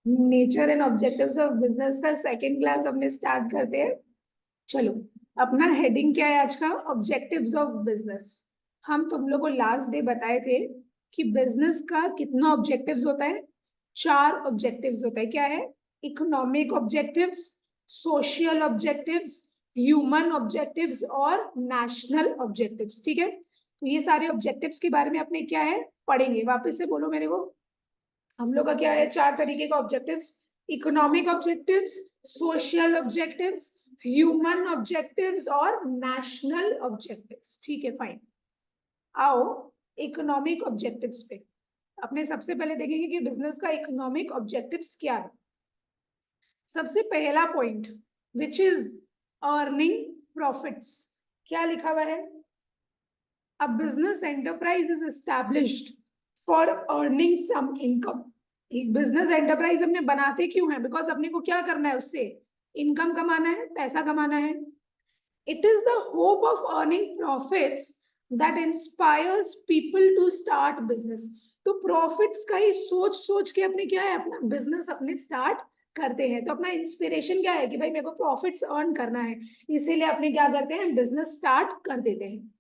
Nature and objectives of business का second class हमने start करते हैं। चलो, अपना हेडिंग क्या है आज का? Objectives of business. हम तुम लोग को लास्ट डे बताए थे कि बिजनेस का कितना ऑब्जेक्टिव्स होता है? 4 ऑब्जेक्टिव्स होता है। क्या है? Economic objectives, social objectives, human objectives और नेशनल ऑब्जेक्टिव्स। ठीक है, तो ये सारे ऑब्जेक्टिव्स के बारे में अपने क्या है पढ़ेंगे। वापस से बोलो मेरे को। हम लोग का क्या है? 4 तरीके का objectives. Economic objectives, social objectives, human objectives और नेशनल ऑब्जेक्टिव्स। ठीक है, फाइन। आओ इकोनॉमिक ऑब्जेक्टिव्स पे। अपने सबसे पहले देखेंगे कि बिजनेस का इकोनॉमिक ऑब्जेक्टिव्स क्या है। सबसे पहला point, which is earning profits. क्या लिखा हुआ है? A business enterprise is established for earning some income. एक बिजनेस एंटरप्राइज हमने बनाते क्यों है? बिकॉज अपने को क्या करना है? उससे इनकम कमाना है, पैसा कमाना है। It is the hope of earning profits that inspires people to start business. तो प्रॉफिट्स का ही सोच सोच के अपने क्या है, अपना बिजनेस अपने स्टार्ट करते हैं। तो अपना इंस्पिरेशन क्या है कि भाई मेरे को प्रॉफिट्स अर्न करना है, इसीलिए अपने क्या करते हैं? बिजनेस स्टार्ट कर देते हैं।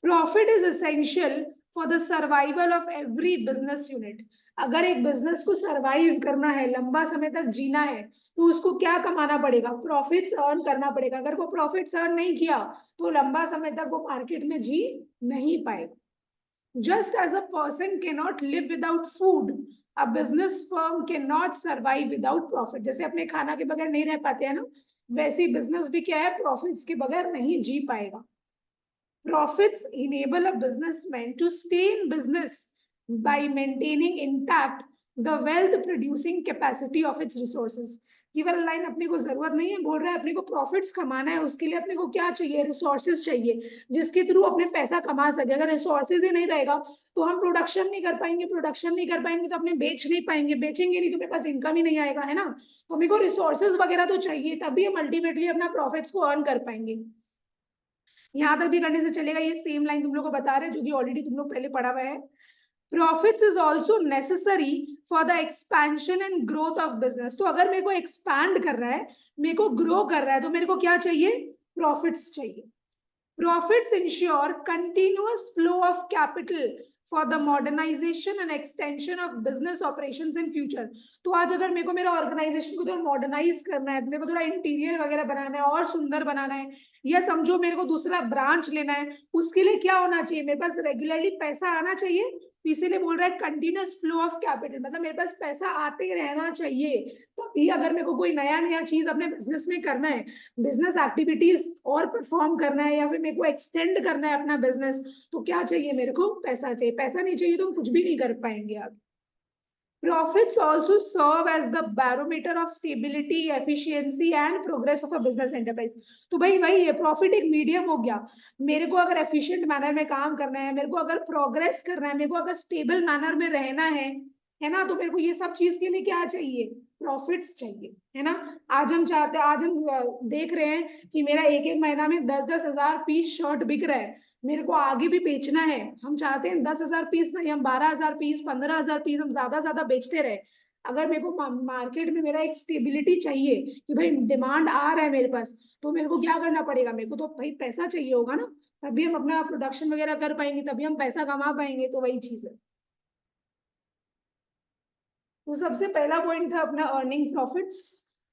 Profit is essential for the survival of every business unit. अगर एक बिजनेस को सर्वाइव करना है, लंबा समय तक जीना है, तो उसको क्या कमाना पड़ेगा? प्रॉफिट्स अर्न करना पड़ेगा। अगर वो प्रॉफिट्स अर्न नहीं किया तो लंबा समय तक वो मार्केट में जी नहीं पाएगा। Just as a person can not live without food, a business firm can not survive without profit. जैसे अपने खाना के बगैर नहीं रह पाते हैं ना, वैसे ही बिजनेस भी क्या है? प्रॉफिट्स के बगैर नहीं जी पाएगा। Profits enable a businessman to stay in business by maintaining intact the wealth producing capacity of its resources. ये वाला लाइन अपने को जरूरत नहीं है, बोल रहा है अपने को प्रॉफिट्स कमाना है, उसके लिए अपने को क्या चाहिए? रिसोर्सेज चाहिए, जिसके थ्रू अपने पैसा कमा सके। अगर रिसोर्सेज ही नहीं रहेगा तो हम प्रोडक्शन नहीं कर पाएंगे, प्रोडक्शन नहीं कर पाएंगे तो अपने बेच नहीं पाएंगे, बेचेंगे नहीं तो मेरे पास इनकम ही नहीं आएगा, है ना। तो मेरे को रिसोर्सेज वगैरह तो चाहिए, तभी हम अल्टीमेटली अपना प्रॉफिट्स को अर्न कर पाएंगे। यहां तक भी करने से चलेगा। ये सेम लाइन तुम लोग को बता रहे हैं जो कि ऑलरेडी तुम लोग पहले पढ़ा हुआ है। Profits is also necessary for the expansion and growth of business. तो अगर मेरे को एक्सपैंड कर रहा है, मेरे को ग्रो कर रहा है, तो मेरे को क्या चाहिए? प्रॉफिट्स चाहिए। Profits ensure continuous flow of capital for the modernization and extension of business operations in future. तो आज अगर मेरे को मेरा ऑर्गेनाइजेशन को थोड़ा मॉडर्नाइज करना है, मेरे को थोड़ा इंटीरियर वगैरह बनाना है और सुंदर बनाना है, या समझो मेरे को दूसरा ब्रांच लेना है, उसके लिए क्या होना चाहिए? मेरे पास रेगुलरली पैसा आना चाहिए। तो इसीलिए बोल रहा है कंटिन्यूस फ्लो ऑफ कैपिटल, मतलब मेरे पास पैसा आते रहना चाहिए। तभी अगर मेरे को कोई नया नया चीज अपने बिजनेस में करना है, बिजनेस एक्टिविटीज और परफॉर्म करना है, या फिर मेरे को एक्सटेंड करना है अपना बिजनेस, तो क्या चाहिए? मेरे को पैसा चाहिए। पैसा नहीं चाहिए तो हम कुछ भी नहीं कर पाएंगे आगे। Profits also serve as the barometer of stability, efficiency and progress of a business enterprise. तो भाई वही है, प्रॉफिट एक मीडियम हो गया। मेरे को अगर एफिशिएंट मैनर में काम करना है, मेरे को अगर प्रोग्रेस करना है, मेरे को अगर स्टेबल मैनर में रहना है ना, तो मेरे को ये सब चीज के लिए क्या चाहिए? प्रॉफिट्स चाहिए, है ना। आज हम देख रहे हैं कि मेरा एक एक महीना में 10-10 हजार पीस शर्ट बिक रहा है। मेरे को आगे भी बेचना है। हम चाहते हैं 10 हजार पीस नहीं, हम 12 हजार पीस, 15 हजार पीस हम ज्यादा बेचते रहे। अगर मेरे को मार्केट में मेरा एक स्टेबिलिटी चाहिए कि भाई डिमांड आ रहा है मेरे पास, तो मेरे को क्या करना पड़ेगा? मेरे को तो भाई पैसा चाहिए होगा ना, तभी हम अपना प्रोडक्शन वगैरह कर पाएंगे, तभी हम पैसा कमा पाएंगे। तो वही चीज है। तो सबसे पहला पॉइंट था अपना अर्निंग प्रॉफिट्स।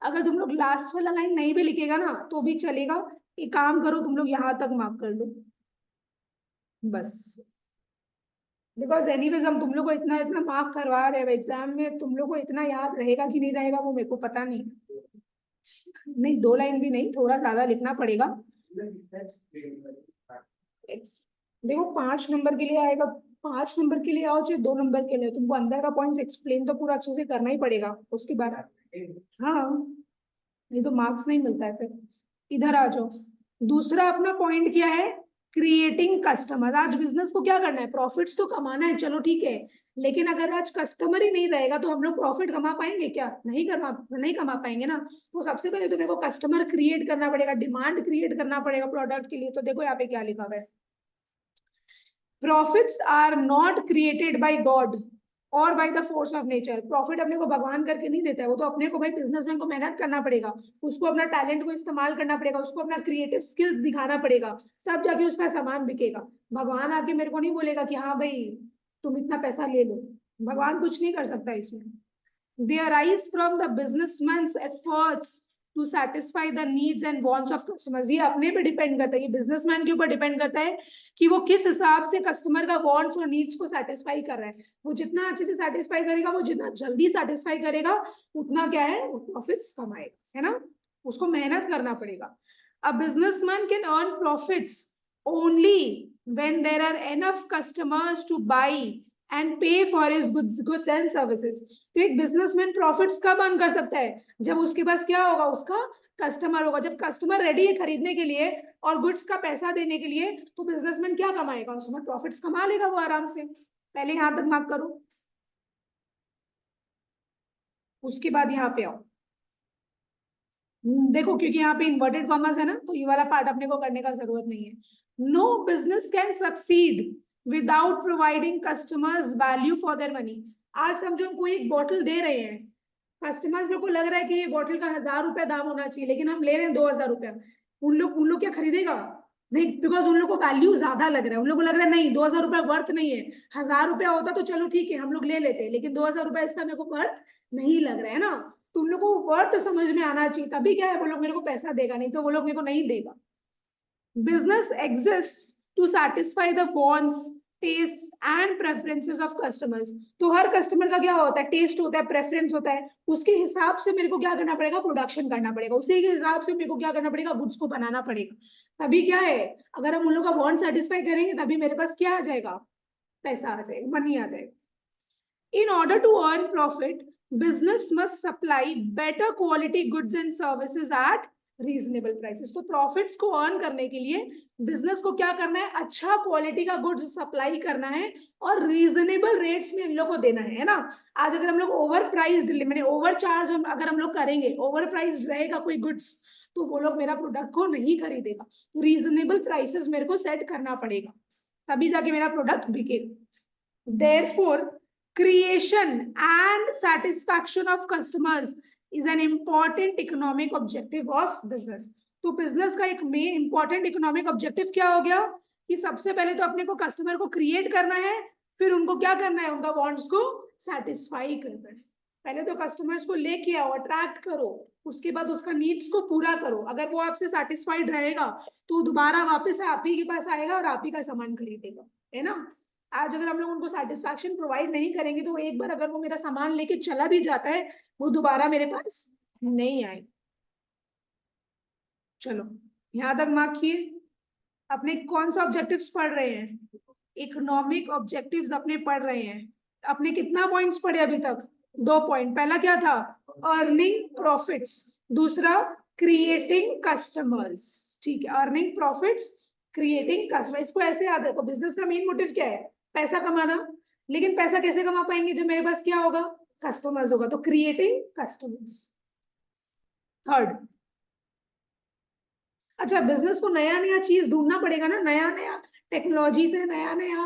अगर तुम लोग लास्ट वाला लाइन नहीं भी लिखेगा ना तो भी चलेगा। एक काम करो, तुम लोग यहाँ तक मार्क कर लो बस। बिकॉज एनीवेज हम तुम लोग को इतना इतना मार्क करवा रहे हैं एग्जाम में, तुम लोग को इतना याद रहेगा कि नहीं रहेगा वो मेरे को पता नहीं। नहीं, 2 लाइन भी नहीं, थोड़ा ज्यादा लिखना पड़ेगा। देखो 5 नंबर के लिए आएगा, 5 नंबर के लिए आओ चाहे 2 नंबर के लिए, तुमको अंदर का पॉइंट्स एक्सप्लेन तो पूरा अच्छे से करना ही पड़ेगा उसके बाद। हाँ, नहीं तो मार्क्स नहीं मिलता है फिर। इधर आ जाओ। दूसरा अपना पॉइंट क्या है? Creating customer. आज बिजनेस को क्या करना है? प्रॉफिट्स तो कमाना है, चलो ठीक है, लेकिन अगर आज कस्टमर ही नहीं रहेगा तो हम लोग प्रॉफिट कमा पाएंगे क्या? नहीं कमा पाएंगे ना। तो सबसे पहले तो मेरे को कस्टमर क्रिएट करना पड़ेगा, डिमांड क्रिएट करना पड़ेगा प्रोडक्ट के लिए। तो देखो यहाँ पे क्या लिखा हुआ है, profits are not created by God, और by the force of nature. Profit अपने को भगवान करके नहीं देता है, वो तो अपने को भाई बिजनेसमैन को मेहनत करना पड़ेगा, उसको अपना टैलेंट को इस्तेमाल करना पड़ेगा, उसको अपना क्रिएटिव स्किल्स दिखाना पड़ेगा, तब जाके उसका सामान बिकेगा। भगवान आके मेरे को नहीं बोलेगा कि हाँ भाई तुम इतना पैसा ले लो, भगवान कुछ नहीं कर सकता इसमें। They arise from the businessman's efforts to satisfy the needs and wants of customers। ये अपने पे डिपेंड करता है, ये बिजनेसमैन के ऊपर डिपेंड करता है कि वो किस हिसाब से कस्टमर का वांट्स और नीड्स को सेटिस्फाई कर रहा है। वो जितना अच्छे से सेटिस्फाई करेगा, वो जितना जल्दी सेटिस्फाई करेगा, उतना क्या है, वो प्रॉफिट्स कमाएगा, है ना। उसको मेहनत करना पड़ेगा। A businessman can earn profits only when there are enough customers to buy and pay for his goods and services। तो एक बिजनेसमैन प्रॉफिट्स कब अर्न कर सकता है, जब उसके पास क्या होगा, उसका कस्टमर होगा। जब कस्टमर रेडी है खरीदने के लिए और गुड्स का पैसा देने के लिए, तो बिजनेसमैन क्या कमाएगा, उसमें प्रॉफिट्स कमा लेगा वो आराम से। पहले यहां तक मार्क करो, उसके बाद यहाँ पे आओ। देखो क्योंकि यहाँ पे इन्वर्टेड कॉमर्स है ना, तो ये वाला पार्ट अपने को करने का जरूरत नहीं है। No business can succeed without providing customers value for their money. आज समझो हम कोई एक बॉटल दे रहे हैं, कस्टमर्स लोग को लग रहा है कि ये बॉटल का 1000 रुपया दाम होना चाहिए, लेकिन हम ले रहे हैं 2000 रुपया। उन लोग क्या खरीदेगा, नहीं, बिकॉज उन लोग को वैल्यू ज्यादा लग रहा है। उन लोग को लग रहा है नहीं 2000 रुपया वर्थ नहीं है, 1000 रुपया होता तो चलो ठीक है हम लोग ले लेते, लेकिन 2000 रुपया इसका मेरे को वर्थ नहीं लग रहा है ना। तुम लोग को वर्थ समझ में आना चाहिए, तभी क्या है वो लोग मेरे को पैसा देगा, नहीं तो वो लोग मेरे को नहीं देगा। Business exists to satisfy the wants, tastes and preferences of customers। तो हर कस्टमर का क्या होता है, टेस्ट होता है, प्रेफरेंस होता है, उसके हिसाब से मेरे को क्या करना पड़ेगा, प्रोडक्शन करना पड़ेगा, उसी के हिसाब से मेरे को क्या करना पड़ेगा, गुड्स को बनाना पड़ेगा। तभी क्या है, अगर हम उन लोग का वांट सेटिस्फाई करेंगे तभी मेरे पास क्या आ जाएगा, पैसा आ जाएगा, मनी आ जाएगा। In order to earn profit, business must supply better quality goods and services at reasonable prices। तो प्रॉफिट्स को अर्न करने के लिए बिजनेस को क्या करना है, अच्छा क्वालिटी का गुड्स सप्लाई करना है और रीजनेबल रेट्स में इन लोग को देना है ना। आज अगर हम लोग ओवर प्राइस्ड, मैंने ओवर चार्ज अगर हम लोग करेंगे, ओवर प्राइस्ड रहेगा कोई गुड्स, तो वो लोग मेरा प्रोडक्ट को नहीं खरीदेगा। तो रीजनेबल प्राइसेस मेरे को सेट करना पड़ेगा, तभी जाके मेरा प्रोडक्ट बिकेगा। Therefore, creation and satisfaction of customers is an important economic objective of business। तो बिजनेस का एक मेन इंपॉर्टेंट इकोनॉमिक ऑब्जेक्टिव क्या हो गया, कि सबसे पहले तो अपने को कस्टमर को क्रिएट करना है, फिर उनको क्या करना है, उनका वांट्स को सेटिस्फाई करना है। पहले तो कस्टमर्स को लेके आओ, अट्रैक्ट करो, उसके बाद उसका नीड्स को पूरा करो। अगर वो आपसे सेटिस्फाइड रहेगा तो दोबारा वापस आप ही के पास आएगा और आप ही का सामान खरीदेगा, है ना। आज अगर हम लोग उनको सेटिस्फैक्शन प्रोवाइड नहीं करेंगे, तो एक बार अगर वो मेरा सामान लेके चला भी जाता है, वो दोबारा मेरे पास नहीं आए। चलो यहां तक मार्क किए। अपने कौन सा ऑब्जेक्टिव्स पढ़ रहे हैं, इकोनॉमिक ऑब्जेक्टिव्स अपने पढ़ रहे हैं। अपने कितना पॉइंट्स पढ़े अभी तक, 2 पॉइंट। पहला क्या था, अर्निंग प्रॉफिट्स, दूसरा क्रिएटिंग कस्टमर्स। ठीक है, अर्निंग प्रॉफिट्स, क्रिएटिंग कस्टमर। इसको ऐसे याद रखो, बिजनेस का मेन मोटिव क्या है, पैसा कमाना। लेकिन पैसा कैसे कमा पाएंगे, जब मेरे पास क्या होगा, कस्टमर्स होगा। तो क्रिएटिंग कस्टमर्स। थर्ड, अच्छा बिजनेस को नया नया चीज ढूंढना पड़ेगा ना, नया नया टेक्नोलॉजी से नया नया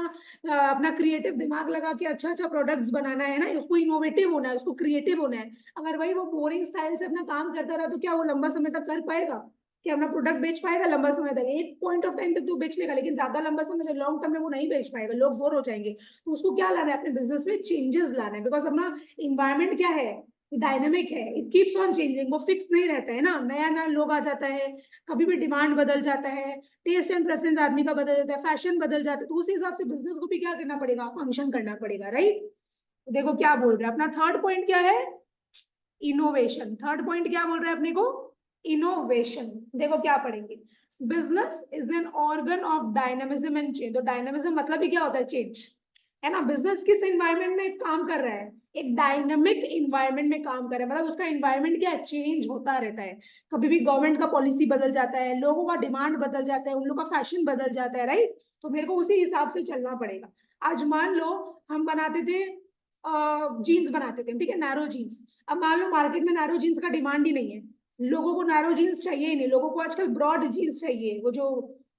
अपना क्रिएटिव दिमाग लगा के अच्छा अच्छा प्रोडक्ट्स बनाना है ना, उसको इनोवेटिव होना है, उसको क्रिएटिव होना है। अगर भाई वो बोरिंग स्टाइल से अपना काम करता रहा, तो क्या वो लंबा समय तक कर पाएगा, कि अपना प्रोडक्ट बेच पाएगा लंबा समय तक। एक पॉइंट ऑफ टाइम तक तो बेच लेगा, लेकिन ज्यादा लंबा समय तक लॉन्ग टर्म में वो नहीं बेच पाएगा, लोग बोर हो जाएंगे। तो उसको क्या लाना है, अपने बिजनेस में चेंजेस लाना है। बिकॉज अपना इन्वायरमेंट क्या है, डायनेमिक है, इट कीप्स ऑन चेंजिंग, वो फिक्स नहीं रहता है ना, नया नया लोग आ जाता है, कभी भी डिमांड बदल जाता है, टेस्ट एंड प्रेफरेंस आदमी का बदल जाता है, फैशन बदल जाता है। तो उस हिसाब से बिजनेस को भी क्या करना पड़ेगा, फंक्शन करना पड़ेगा, राइट। देखो क्या बोल रहे हैं, अपना थर्ड पॉइंट क्या है, इनोवेशन। थर्ड पॉइंट क्या बोल रहे हैं अपने को, इनोवेशन। देखो क्या पढ़ेंगे, business is an organ of dynamism and change. तो डायनामिज्म मतलब ही क्या होता है, चेंज, है ना। बिजनेस किस एनवायरनमेंट में काम कर रहा है, एक डायनामिक एनवायरनमेंट में काम कर रहा है, मतलब उसका एनवायरनमेंट क्या है, चेंज होता रहता है। कभी भी गवर्नमेंट का पॉलिसी बदल जाता है, लोगों का डिमांड बदल जाता है, उन लोग का फैशन बदल जाता है, राइट। तो मेरे को उसी हिसाब से चलना पड़ेगा। आज मान लो हम बनाते थे जीन्स बनाते थे, ठीक है, नैरो जीन्स। अब मान लो मार्केट में नैरो जीन्स का डिमांड ही नहीं है, लोगों को नैरो जीन्स चाहिए ही नहीं, लोगों को आजकल ब्रॉड जीन्स चाहिए, वो जो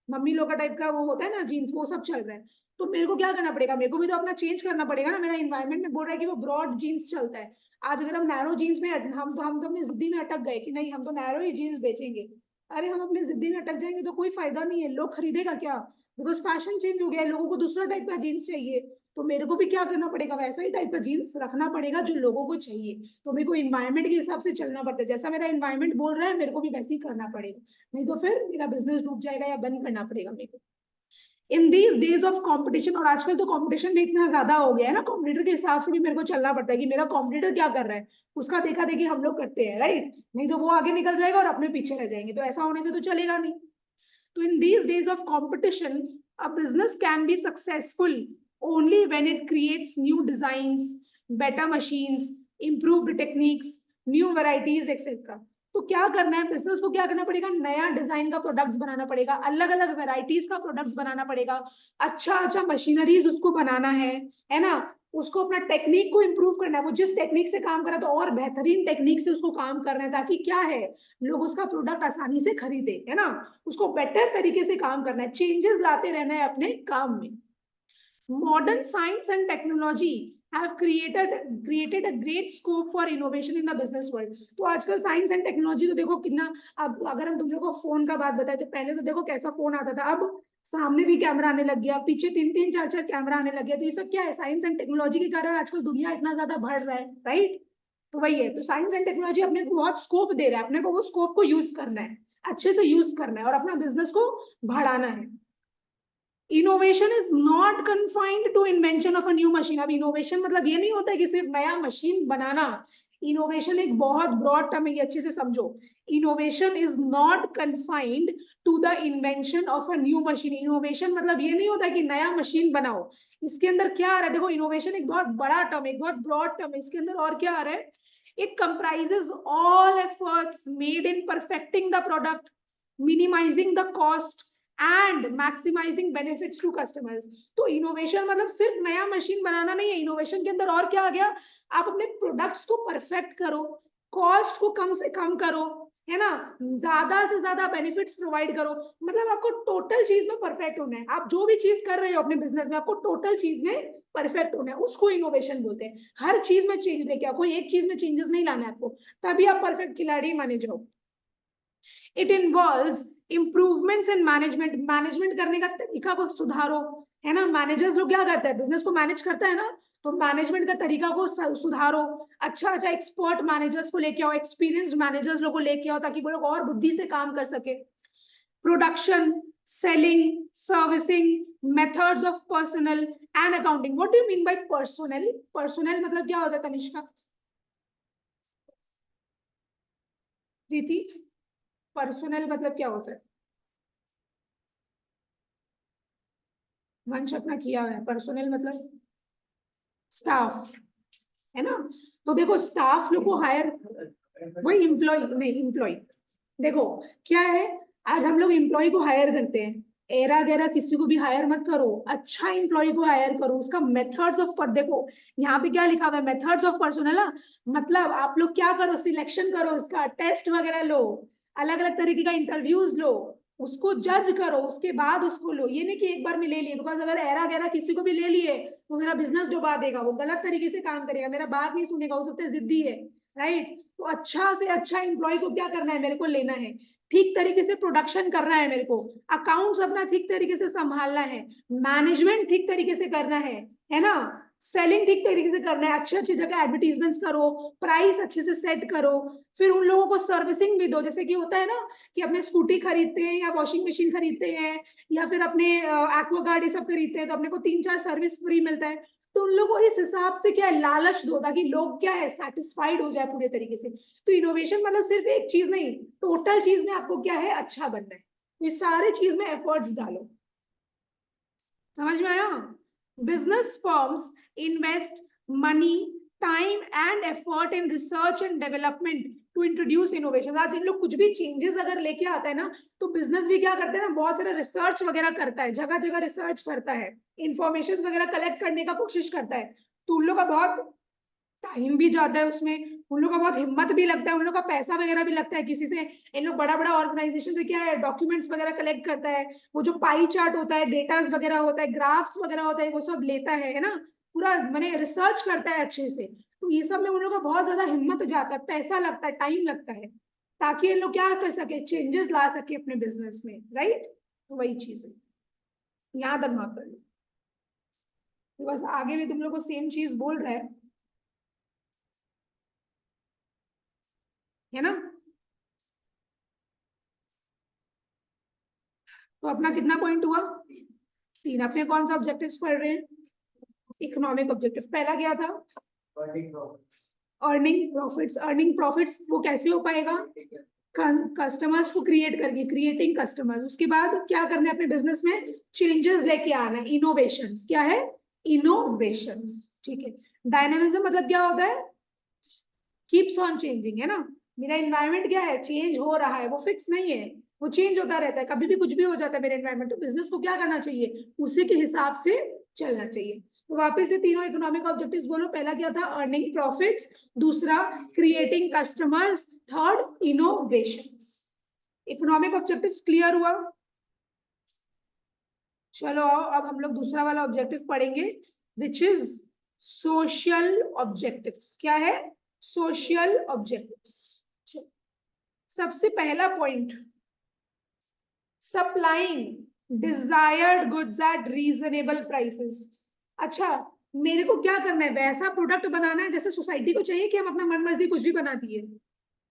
मम्मी लोग का टाइप का वो होता है ना जीन्स, वो सब चल रहा है। तो मेरे को क्या करना पड़ेगा, मेरे को भी तो अपना चेंज करना पड़ेगा ना। मेरा इन्वायरमेंट में बोल रहा है कि वो ब्रॉड जीन्स चलता है, आज अगर हम नैरो जीन्स में हम तो अपनी जिद्दी में अटक गए कि नहीं हम तो नैरो ही जीन्स बेचेंगे। अरे हम अपनी जिद्दी में अटक जाएंगे तो कोई फायदा नहीं है, लोग खरीदेगा क्या? बिकॉज फैशन चेंज हो गया है, लोगों को दूसरा टाइप का जीन्स चाहिए। तो मेरे को भी क्या करना पड़ेगा, वैसा ही टाइप का जीन्स रखना पड़ेगा जो लोगों को चाहिए। तो मेरे को इन्वायरमेंट के हिसाब से चलना पड़ता है, जैसा मेरा इन्वायरमेंट बोल रहा है मेरे को भी वैसे ही करना पड़ेगा, नहीं तो फिर मेरा बिजनेस डूब जाएगा या बंद करना पड़ेगा मेरे को। In these days of competition, और आजकल तो कंपटीशन भी इतना ज्यादा हो गया है ना, कॉम्पिटिटर के हिसाब से भी मेरे को चलना पड़ता है कि मेरा कॉम्पिटिटर क्या कर रहा है, उसका देखा देखी हम लोग करते हैं, राइट? नहीं तो वो आगे निकल जाएगा और अपने पीछे रह जाएंगे, तो ऐसा होने से तो चलेगा नहीं। तो in these days of competition, a business can be successful only when it creates new designs, better machines, improved techniques, new varieties, etc. तो क्या करना है, बिजनेस को क्या करना पड़ेगा, नया डिजाइन का प्रोडक्ट्स बनाना पड़ेगा, अलग अलग वेराइटीज का प्रोडक्ट्स बनाना पड़ेगा, अच्छा अच्छा मशीनरीज उसको बनाना है ना, उसको अपना टेक्निक को इम्प्रूव करना है, वो जिस टेक्निक से काम कर रहा है तो और बेहतरीन टेक्निक से उसको काम करना है, ताकि क्या है, लोग उसका प्रोडक्ट आसानी से खरीदे, है ना। उसको बेटर तरीके से काम करना है, चेंजेस लाते रहना है अपने काम में। Modern science and technology have created a great scope for innovation in the business world। तो आजकल साइंस एंड टेक्नोलॉजी तो देखो कितना, अब अगर हम तुम लोग को फोन का बात बताए तो पहले तो देखो कैसा फोन आता था, अब सामने भी कैमरा आने लग गया, पीछे 3 3 4 4 कैमरा आने लग गया। तो ये सब क्या है, साइंस एंड टेक्नोलॉजी के कारण आजकल दुनिया इतना ज्यादा बढ़ रहा है, राइट? तो वही है, तो साइंस एंड टेक्नोलॉजी अपने को बहुत स्कोप दे रहा है, अपने को वो स्कोप को यूज करना है, अच्छे से यूज करना है और अपना बिजनेस को बढ़ाना है। Innovation is not confined to invention of a new machine. अब इनोवेशन मतलब ये नहीं होता है कि सिर्फ नया मशीन बनाना। इनोवेशन एक बहुत ब्रॉड टर्म है, ये अच्छे से समझो। Innovation is not confined to the invention of a new machine. Innovation मतलब ये नहीं होता कि नया मशीन बनाओ। इसके अंदर क्या आ रहा है, देखो इनोवेशन एक बहुत बड़ा टर्म है, एक बहुत ब्रॉड टर्म है। इसके अंदर और क्या आ रहा है, it comprises all efforts made in perfecting the product, minimising the cost and maximising benefits to customers. तो इनोवेशन मतलब सिर्फ नया मशीन बनाना नहीं है, इनोवेशन के अंदर और क्या आ गया, आप अपने प्रोडक्ट्स को परफेक्ट करो, कॉस्ट को कम से कम करो, है ना, ज्यादा से ज्यादा बेनिफिट्स प्रोवाइड करो। मतलब आपको टोटल चीज में परफेक्ट होना है, आप जो भी चीज कर रहे हो अपने बिजनेस में आपको टोटल चीज में परफेक्ट होना है, उसको इनोवेशन बोलते हैं। हर चीज में चेंज लेके आओ, कोई एक चीज में चेंजेस नहीं लाना है आपको, तभी आप परफेक्ट खिलाड़ी माने जाओ। It involves improvements in management, management करने का तरीका को सुधारो, है ना। मैनेजर्स लोग क्या करते हैं, बिजनेस को मैनेज करता है ना, तो मैनेजमेंट का तरीका को सुधारो, अच्छा अच्छा एक्सपर्ट मैनेजर्स को लेके आओ, एक्सपीरियंस्ड मैनेजर्स लोग को लेके आओ, ताकि वो लोग और बुद्धि से काम कर सके। Production, selling, servicing, methods of personal and accounting. What do you mean bye personal? Personal मतलब क्या होता है तनिष्का, प्रीति? पर्सनल मतलब क्या होता है? वंश अपना किया हुआ है, पर्सनल मतलब स्टाफ, है ना। तो देखो स्टाफ लोग को हायर, वही एम्प्लॉय नहीं, एम्प्लॉय। देखो क्या है, आज हम लोग एम्प्लॉय को हायर करते हैं, एरा गैरा किसी को भी हायर मत करो, अच्छा एम्प्लॉय को हायर करो। उसका मेथड्स ऑफ पर देखो, यहाँ पे क्या लिखा हुआ है, मेथड्स ऑफ पर्सनल। मतलब आप लोग क्या करो, सिलेक्शन करो, इसका टेस्ट वगैरह लो, अलग अलग तरीके का इंटरव्यूज लो, उसको जज करो, उसके बाद उसको लो। ये नहीं कि एक बार में ले लिए, बिकॉज अगर एरा गैरा किसी को भी ले लिए तो मेरा बिजनेस डुबा देगा, वो गलत तरीके से काम करेगा, मेरा बात नहीं सुनेगा, हो सकता है जिद्दी है, राइट। तो अच्छा से अच्छा एम्प्लॉय को क्या करना है, मेरे को लेना है, ठीक तरीके से प्रोडक्शन करना है, मेरे को अकाउंट्स अपना ठीक तरीके से संभालना है, मैनेजमेंट ठीक तरीके से करना है ना, सेलिंग ठीक तरीके से करना है, अच्छी अच्छी जगह एडवर्टीजमेंट्स करो, प्राइस अच्छे से सेट करो, फिर उन लोगों को सर्विसिंग भी दो। जैसे कि होता है ना कि अपने स्कूटी खरीदते हैं या वॉशिंग मशीन खरीदते हैं या फिर अपने एक्वागार्ड ये सब खरीदते हैं, तो अपने को 3 4 सर्विस फ्री मिलता है। तो उन लोगों को इस हिसाब से क्या है, लालच दो, ताकि लोग क्या है, सेटिस्फाइड हो जाए पूरे तरीके से। तो इनोवेशन मतलब सिर्फ एक चीज नहीं, टोटल चीज में आपको क्या है, अच्छा बनना है, तो ये सारे चीज में एफर्ट्स डालो। समझ में आया? Business firms invest money, time and effort in research and development to introduce innovation. आज इन लोग कुछ भी चेंजेस अगर लेके आता है ना, तो बिजनेस भी क्या करते हैं ना, बहुत सारा रिसर्च वगैरह करता है, जगह जगह रिसर्च करता है, इंफॉर्मेशन वगैरह कलेक्ट करने का कोशिश करता है। तो उन लोग का बहुत टाइम भी जाता है उसमें, उन लोग का बहुत हिम्मत भी लगता है, उन लोग का पैसा वगैरह भी लगता है किसी से। इन लोग बड़ा बड़ा ऑर्गेनाइजेशन से क्या है, डॉक्यूमेंट्स वगैरह कलेक्ट करता है, वो जो पाई चार्ट होता है, डेटास वगैरह होता है, ग्राफ्स वगैरह होता है, वो सब लेता है ना, पूरा मैंने रिसर्च करता है अच्छे से। तो ये सब में उन लोग का बहुत ज्यादा हिम्मत जाता है, पैसा लगता है, टाइम लगता है, ताकि ये लोग क्या कर सके, चेंजेस ला सके अपने बिजनेस में, राइट। तो वही चीज है, यहाँ तक नोट कर लो। तो बस आगे भी तुम लोग को सेम चीज बोल रहा है ना। तो अपना कितना पॉइंट हुआ, 3। अपने कौन सा ऑब्जेक्टिव्स पढ़ रहे हैं, इकोनॉमिक ऑब्जेक्टिव। पहला क्या था, अर्निंग प्रॉफिट्स। अर्निंग प्रॉफिट्स वो कैसे हो पाएगा, कस्टमर्स को क्रिएट करके, क्रिएटिंग कस्टमर्स। उसके बाद क्या करना है अपने बिजनेस में, चेंजेस लेके आना है, इनोवेशंस। क्या है, इनोवेशंस, ठीक है। डायनेमिज्म मतलब क्या होता है, कीप्स ऑन चेंजिंग, है ना। मेरा एनवायरनमेंट क्या है, चेंज हो रहा है, वो फिक्स नहीं है, वो चेंज होता रहता है, कभी भी कुछ भी हो जाता है मेरे एनवायरनमेंट। तो बिजनेस को क्या करना चाहिए, उसी के हिसाब से चलना चाहिए। तो वापस से तीनों इकोनॉमिक ऑब्जेक्टिव्स बोलो। पहला क्या था, अर्निंग प्रॉफिट्स। दूसरा, creating customers. Third, innovations. Economic objectives clear हुआ। चलो आओ, अब हम लोग दूसरा वाला ऑब्जेक्टिव पढ़ेंगे, विच इज सोशल ऑब्जेक्टिव्स। क्या है, सोशल ऑब्जेक्टिव्स। सबसे पहला point, supplying desired goods at reasonable prices. अच्छा, मेरे को क्या करना है, वैसा प्रोडक्ट बनाना है जैसे सोसाइटी को चाहिए, कि हम अपना मन मर्जी कुछ भी बना दिए।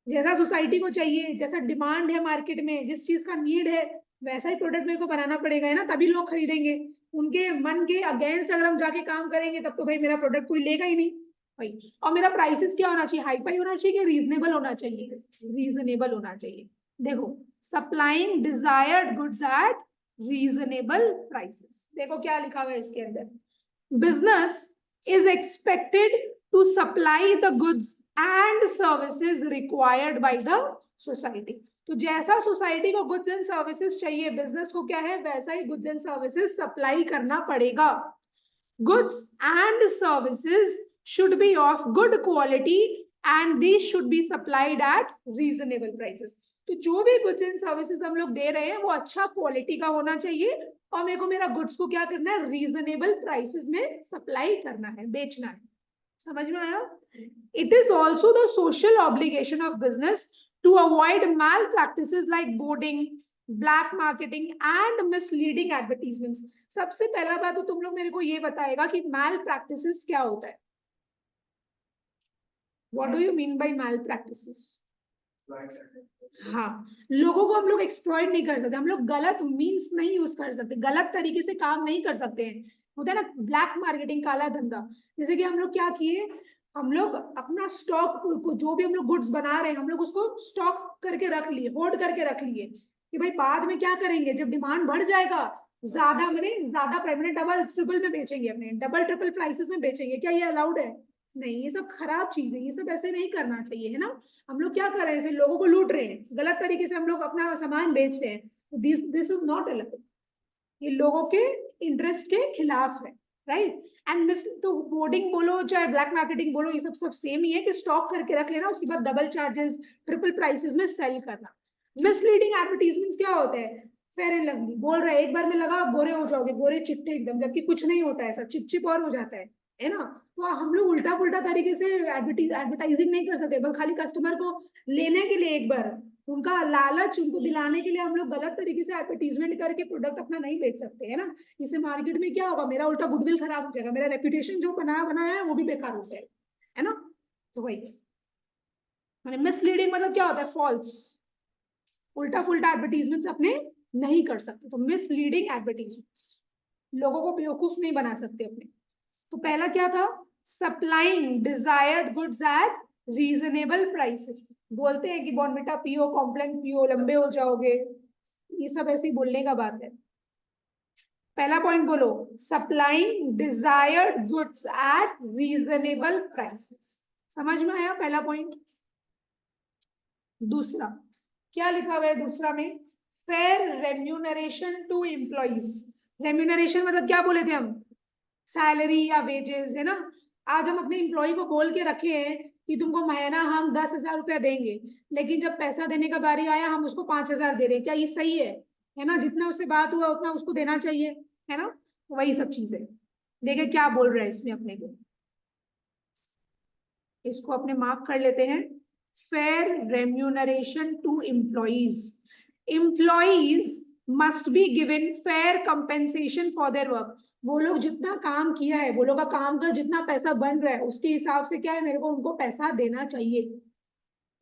जैसा सोसाइटी को चाहिए, जैसा डिमांड है मार्केट में, जिस चीज का नीड है, वैसा ही प्रोडक्ट मेरे को बनाना पड़ेगा, है ना, तभी लोग खरीदेंगे। उनके मन के अगेंस्ट अगर हम जाके काम करेंगे, तब तो भाई मेरा प्रोडक्ट कोई लेगा ही नहीं भाई। और मेरा प्राइसेस क्या होना चाहिए, हाई फाई होना चाहिए कि रीजनेबल होना चाहिए, रीजनेबल होना चाहिए। देखो, supplying desired goods at reasonable prices. देखो क्या लिखा हुआ है इसके अंदर, business is expected to supply the goods and services required by the society। तो जैसा सोसाइटी को गुड्स एंड सर्विसेज चाहिए, बिजनेस को क्या है, वैसा ही गुड्स एंड सर्विसेज सप्लाई करना पड़ेगा। goods and services should be of good quality and these should be supplied at reasonable prices। तो जो भी गुड्स एंड सर्विसेज हम लोग दे रहे हैं, वो अच्छा क्वालिटी का होना चाहिए, और मेरे को मेरा गुड्स को क्या करना है, रीजनेबल प्राइसेस में सप्लाई करना है, बेचना है। समझ में आया। It is also the social obligation of business to avoid malpractices like hoarding, black marketing and misleading advertisements. सबसे पहला बात तो तुम लोग मेरे को ये बताएगा कि मैल प्रैक्टिसेस क्या होता है। What do you mean by malpractices. हाँ, लोगों को हम लोग एक्सप्लॉइट नहीं कर सकते, हम लोग गलत मीन्स नहीं यूज कर सकते, गलत तरीके से काम नहीं कर सकते हैं। होता है ना ब्लैक मार्केटिंग, काला धंधा। जैसे कि हम लोग क्या किए, हम लोग अपना स्टॉक को, जो भी हम लोग गुड्स बना रहे हैं, हम लोग उसको स्टॉक करके रख लिए, होल्ड करके रख लिए, कि भाई बाद में क्या करेंगे, जब डिमांड बढ़ जाएगा, ज्यादा मैंने ज्यादा प्राइस, डबल ट्रिपल में बेचेंगे, अपने डबल ट्रिपल प्राइसेस में बेचेंगे। क्या ये अलाउड है, नहीं, ये सब खराब चीज है, ये सब ऐसे नहीं करना चाहिए, है ना। हम लोग क्या कर रहे हैं, ऐसे लोगों को लूट रहे हैं, गलत तरीके से हम लोग अपना सामान बेच रहे हैं। This this is not allowed, ये लोगों के इंटरेस्ट के खिलाफ है, राइट। एंड मिस, तो बोर्डिंग बोलो चाहे ब्लैक मार्केटिंग बोलो, ये सब सेम ही है, कि स्टॉक करके रख लेना, उसके बाद डबल चार्जेस, ट्रिपल प्राइसेस में सेल करना। मिसलीडिंग एडवर्टीजमेंट्स क्या होता है, फेयर एंड लवली बोल रहा है, एक बार में लगा गोरे हो जाओगे, गोरे चिट्टे एकदम, जबकि कुछ नहीं होता है, ऐसा चिपचिप और हो जाता है ना। तो हम लोग उल्टा पुल्टा तरीके से एडवर्टाइजिंग नहीं कर सकते, बस खाली कस्टमर को लेने के लिए, एक बार उनका लालच उनको दिलाने के लिए हम लोग गलत तरीके से एडवर्टीजमेंट करके प्रोडक्ट अपना नहीं बेच सकते, है ना। इससे मार्केट में क्या होगा, मेरा उल्टा गुडविल खराब हो जाएगा, मेरा रेपुटेशन जो बनाया बनाया है वो भी बेकार हो जाएगा, है ना। तो वही मिसलीडिंग मतलब क्या होता है, फॉल्स, उल्टा फुल्टा एडवर्टीजमेंट्स अपने नहीं कर सकते। तो मिसलीडिंग एडवर्टीजमेंट्स, लोगों को बेवकूफ नहीं बना सकते अपने। तो पहला क्या था, supplying desired goods at reasonable prices. बोलते हैं कि बॉर्नविटा पियो, कॉम्प्लेन पियो, लंबे हो जाओगे, ये सब ऐसे ही बोलने का बात है। पहला पॉइंट बोलो, supplying desired goods at reasonable prices. समझ में आया पहला पॉइंट। दूसरा क्या लिखा हुआ है, दूसरा में fair remuneration to employees. Remuneration मतलब क्या बोले थे हम, सैलरी या वेजेस, है ना। आज हम अपने एम्प्लॉय को बोल के रखे हैं कि तुमको महीना हम 10,000 रुपया देंगे, लेकिन जब पैसा देने का बारी आया हम उसको 5,000 दे रहे हैं। क्या ये सही है ना? जितना उससे बात हुआ उतना उसको देना चाहिए, है ना? वही सब चीजें देखिए क्या बोल रहे हैं इसमें अपने को। इसको अपने मार्क कर लेते हैं। Fair remuneration to employees. Employees must be given fair compensation for their work. वो लोग जितना काम किया है, वो लोग का काम का जितना पैसा बन रहा है उसके हिसाब से क्या है, मेरे को उनको पैसा देना चाहिए।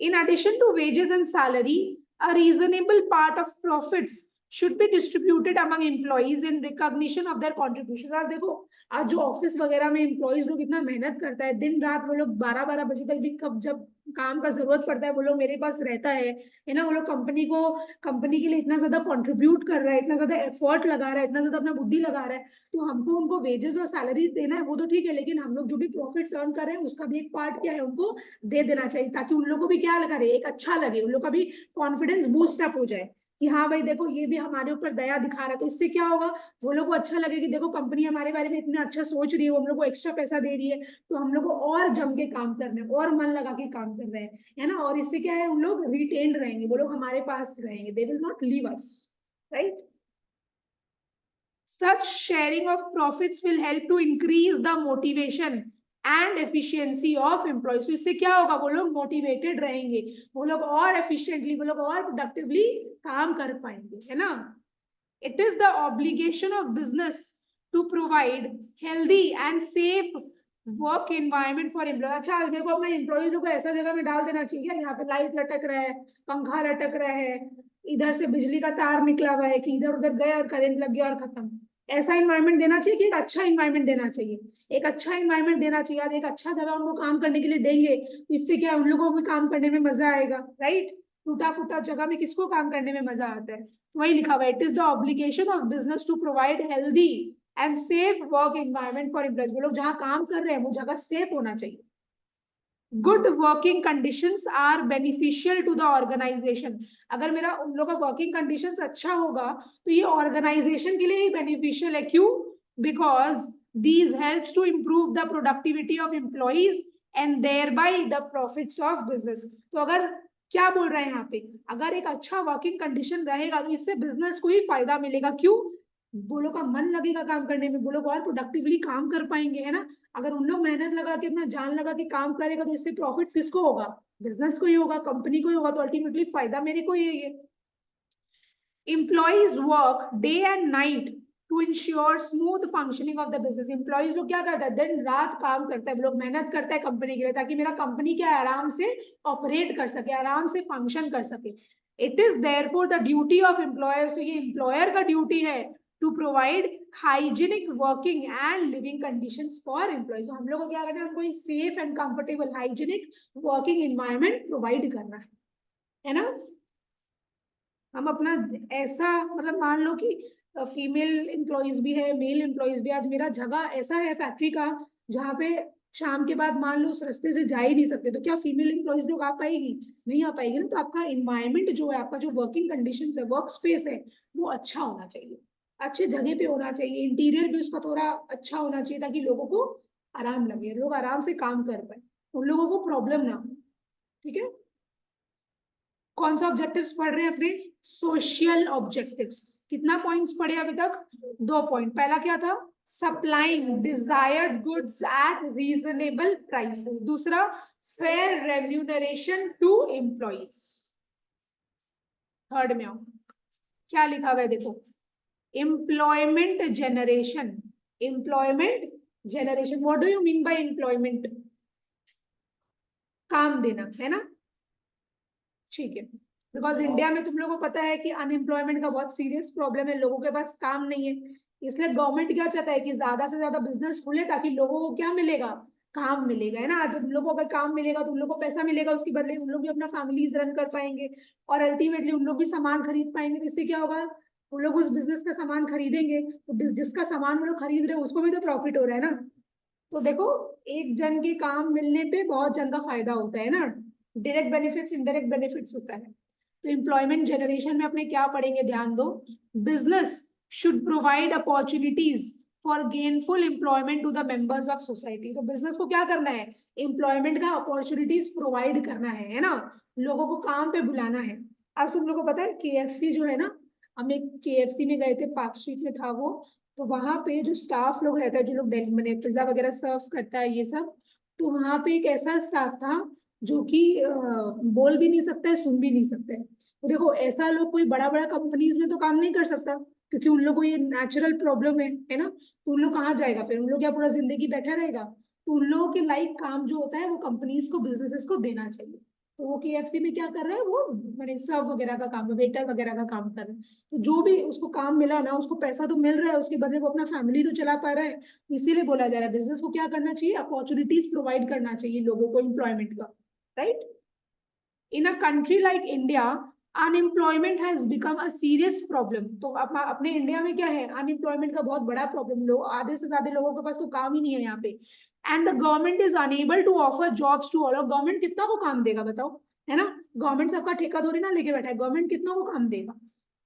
In addition to wages and salary, a reasonable part of profits should be distributed among employees in recognition of their contributions। आज देखो, आज जो ऑफिस वगैरह में एम्प्लॉइज लोग इतना मेहनत करता है, दिन रात वो लोग 12-12 बजे तक भी, कब जब काम का जरूरत पड़ता है वो लोग मेरे पास रहता है ना? वो लोग कंपनी के लिए इतना ज्यादा कंट्रीब्यूट कर रहा है, इतना ज्यादा एफर्ट लगा रहा है, इतना ज्यादा अपना बुद्धि लगा रहा है, तो हमको उनको वेजेस और सैलरी देना है वो तो ठीक है, लेकिन हम लोग जो भी प्रॉफिट अर्न कर रहे हैं उसका भी एक पार्ट क्या है उनको दे देना चाहिए, ताकि उन लोगों को भी क्या लगा रहे, एक अच्छा लगे, उन लोग का भी कॉन्फिडेंस बूस्ट अप हो जाए कि हाँ भाई देखो ये भी हमारे ऊपर दया दिखा रहा है। तो इससे क्या होगा, वो लोग को अच्छा लगे कि देखो कंपनी हमारे बारे में इतना अच्छा सोच रही है, वो हम लोग को एक्स्ट्रा पैसा दे रही है, तो हम लोग को और जम के काम करना है और मन लगा के काम कर रहे हैं, है ना? और इससे क्या है, उन लोग रिटेन रहेंगे, वो लोग हमारे पास रहेंगे, they will not leave us, right? Such sharing of profits will help to increase the motivation and efficiency of employees। तो इससे क्या होगा, वो लोग मोटिवेटेड रहेंगे, वो लोग और एफिशिएंटली, वो लोग और प्रोडक्टिवली काम कर पाएंगे, है ना? It is the obligation of business to provide healthy and safe work environment for employees। अच्छा, मेरे को अपने एम्प्लॉइज को ऐसा जगह में डाल देना चाहिए, यहाँ पे लाइट लटक रहा है, पंखा लटक रहा है, इधर से बिजली का तार निकला हुआ है कि इधर उधर गया और करंट लग गया और खत्म। ऐसा इन्वायरमेंट देना चाहिए कि एक अच्छा इन्वायरमेंट देना चाहिए, एक अच्छा इन्वायरमेंट देना चाहिए। एक अच्छा जगह उनको काम करने के लिए देंगे तो इससे क्या है, उन लोगों को भी काम करने में मजा आएगा, राइट? टूटा फूटा जगह में किसको काम करने में मजा आता है? वही लिखा हुआ है, it is the obligation of business to provide healthy and safe work environment for employees. वो लोग जहाँ काम कर रहे हैं वो जगह सेफ होना चाहिए। Good working conditions are beneficial to the organisation. अगर मेरा उन लोग का वर्किंग कंडीशंस अच्छा होगा तो ये ऑर्गेनाइजेशन के लिए ही बेनिफिशियल है। क्यों? Because these helps to improve the productivity of employees and thereby the profits of business। तो अगर क्या बोल रहे हैं यहाँ पे, अगर एक अच्छा वर्किंग कंडीशन रहेगा तो इससे बिजनेस को ही फायदा मिलेगा। क्यों? वो लोग का मन लगेगा काम करने में, वो लोग और प्रोडक्टिवली काम कर पाएंगे, है ना? अगर उन लोग मेहनत लगा के अपना जान लगा के काम करेगा तो इससे प्रॉफिट किसको होगा? बिजनेस को ही होगा, कंपनी को ही होगा, तो अल्टीमेटली फायदा मेरे को ही है। Employees work day and night to ensure smooth functioning of the business। Employees लोग क्या करता है, दिन रात काम करता है, वो लोग मेहनत करता है कंपनी के लिए, ताकि मेरा कंपनी क्या है, आराम से ऑपरेट कर सके, आराम से फंक्शन कर सके। It is therefore the duty of employers. तो ये एम्प्लॉयर का ड्यूटी है to provide hygienic working and living conditions for employees. तो हम लोग को क्या करना है, हमको safe and comfortable hygienic working environment provide करना है ना? हम अपना ऐसा, मतलब मान लो कि फीमेल एम्प्लॉइज भी है, मेल एम्प्लॉइज भी। आज मेरा जगह ऐसा है फैक्ट्री का जहाँ पे शाम के बाद मान लो उस रास्ते से जा ही नहीं सकते, तो क्या फीमेल एम्प्लॉइज लोग आ पाएगी? नहीं आ पाएगी ना। तो आपका इन्वायरमेंट जो है, आपका जो वर्किंग कंडीशन है, वर्क स्पेस है, वो अच्छा होना चाहिए, अच्छे जगह पे होना चाहिए, इंटीरियर भी उसका थोड़ा अच्छा होना चाहिए, ताकि लोगों को आराम लगे, लोग आराम से काम कर पाए, उन लोगों को प्रॉब्लम ना हो। ठीक है, कौन सा ऑब्जेक्टिव्स पढ़ रहे हैं अपने? Social objectives. कितना पॉइंट्स पढ़े अभी तक? 2 पॉइंट। पहला क्या था? Supplying desired goods at reasonable prices. दूसरा, fair remuneration to employees. Third में आओ, क्या लिखा हुआ है देखो, employment generation. Employment generation, what do you mean by employment? काम देना, है ना? ठीक है, बिकॉज इंडिया में तुम लोगों को पता है कि अनएम्प्लॉयमेंट का बहुत सीरियस प्रॉब्लम है, लोगों के पास काम नहीं है। इसलिए गवर्नमेंट क्या चाहता है कि ज्यादा से ज्यादा बिजनेस खुले, ताकि लोगों को क्या मिलेगा? काम मिलेगा, है ना? आज उन लोगों को अगर काम मिलेगा तो उन लोगों को पैसा मिलेगा, उसके बदले उन लोग भी अपना फैमिलीज रन कर पाएंगे, और अल्टीमेटली उन लोग भी सामान खरीद पाएंगे। तो इससे क्या होगा, उन लोग उस बिजनेस का सामान खरीदेंगे, तो जिसका सामान वो लोग खरीद रहे हैं उसको भी तो प्रॉफिट हो रहा है ना। तो देखो, एक जन के काम मिलने पे बहुत जन का फायदा होता है ना। डायरेक्ट बेनिफिट्स, इनडायरेक्ट बेनिफिट्स होता है। तो एम्प्लॉयमेंट जनरेशन में अपने क्या पढ़ेंगे, ध्यान दो। Business should provide opportunities for gainful employment to the members of society. तो बिजनेस को क्या करना है, एम्प्लॉयमेंट का अपॉर्चुनिटीज प्रोवाइड करना है ना, लोगों को काम पे बुलाना है। आज तुम लोगों को पता है KFC जो है ना, हम एक KFC में गए थे, पार्क स्ट्रीट में था वो, तो वहां पे जो स्टाफ लोग रहता है, जो लोग मैंने पिज्जा वगैरह सर्व करता है ये सब, तो वहां पे एक ऐसा स्टाफ था जो कि बोल भी नहीं सकता है, सुन भी नहीं सकता है। तो देखो ऐसा लोग कोई बड़ा बड़ा कंपनीज में तो काम नहीं कर सकता, क्योंकि उन लोग को ये नेचुरल प्रॉब्लम है ना। तो उन लोग कहाँ जाएगा फिर, उन लोग क्या पूरा जिंदगी बैठा रहेगा। तो उन लोगों के लाइक काम जो होता है वो कंपनीज को, बिजनेसेस को देना चाहिए। तो वो KFC में क्या कर रहा है, वो मैंने सर्व वगैरह का काम, वेटर वगैरह का काम कर रहा है। तो जो भी उसको काम मिला ना, उसको पैसा तो मिल रहा है, उसके बदले वो अपना फैमिली तो चला पा रहा है। तो इसीलिए बोला जा रहा है बिजनेस को क्या करना चाहिए, अपॉर्चुनिटीज प्रोवाइड करना चाहिए लोगों को एम्प्लॉयमेंट का, right. In a country like India unemployment has become a serious problem. तो अपने इंडिया में क्या है, अनएम्प्लॉयमेंट का बहुत बड़ा प्रॉब्लम, लोग आधे से ज्यादा लोगों के पास तो काम ही नहीं है यहाँ पे। And the government is unable to offer jobs to all. Government कितना को काम देगा बताओ, है ना। गवर्नमेंट सबका ठेका थोड़ी ना लेके बैठा है, गवर्नमेंट कितना को काम देगा।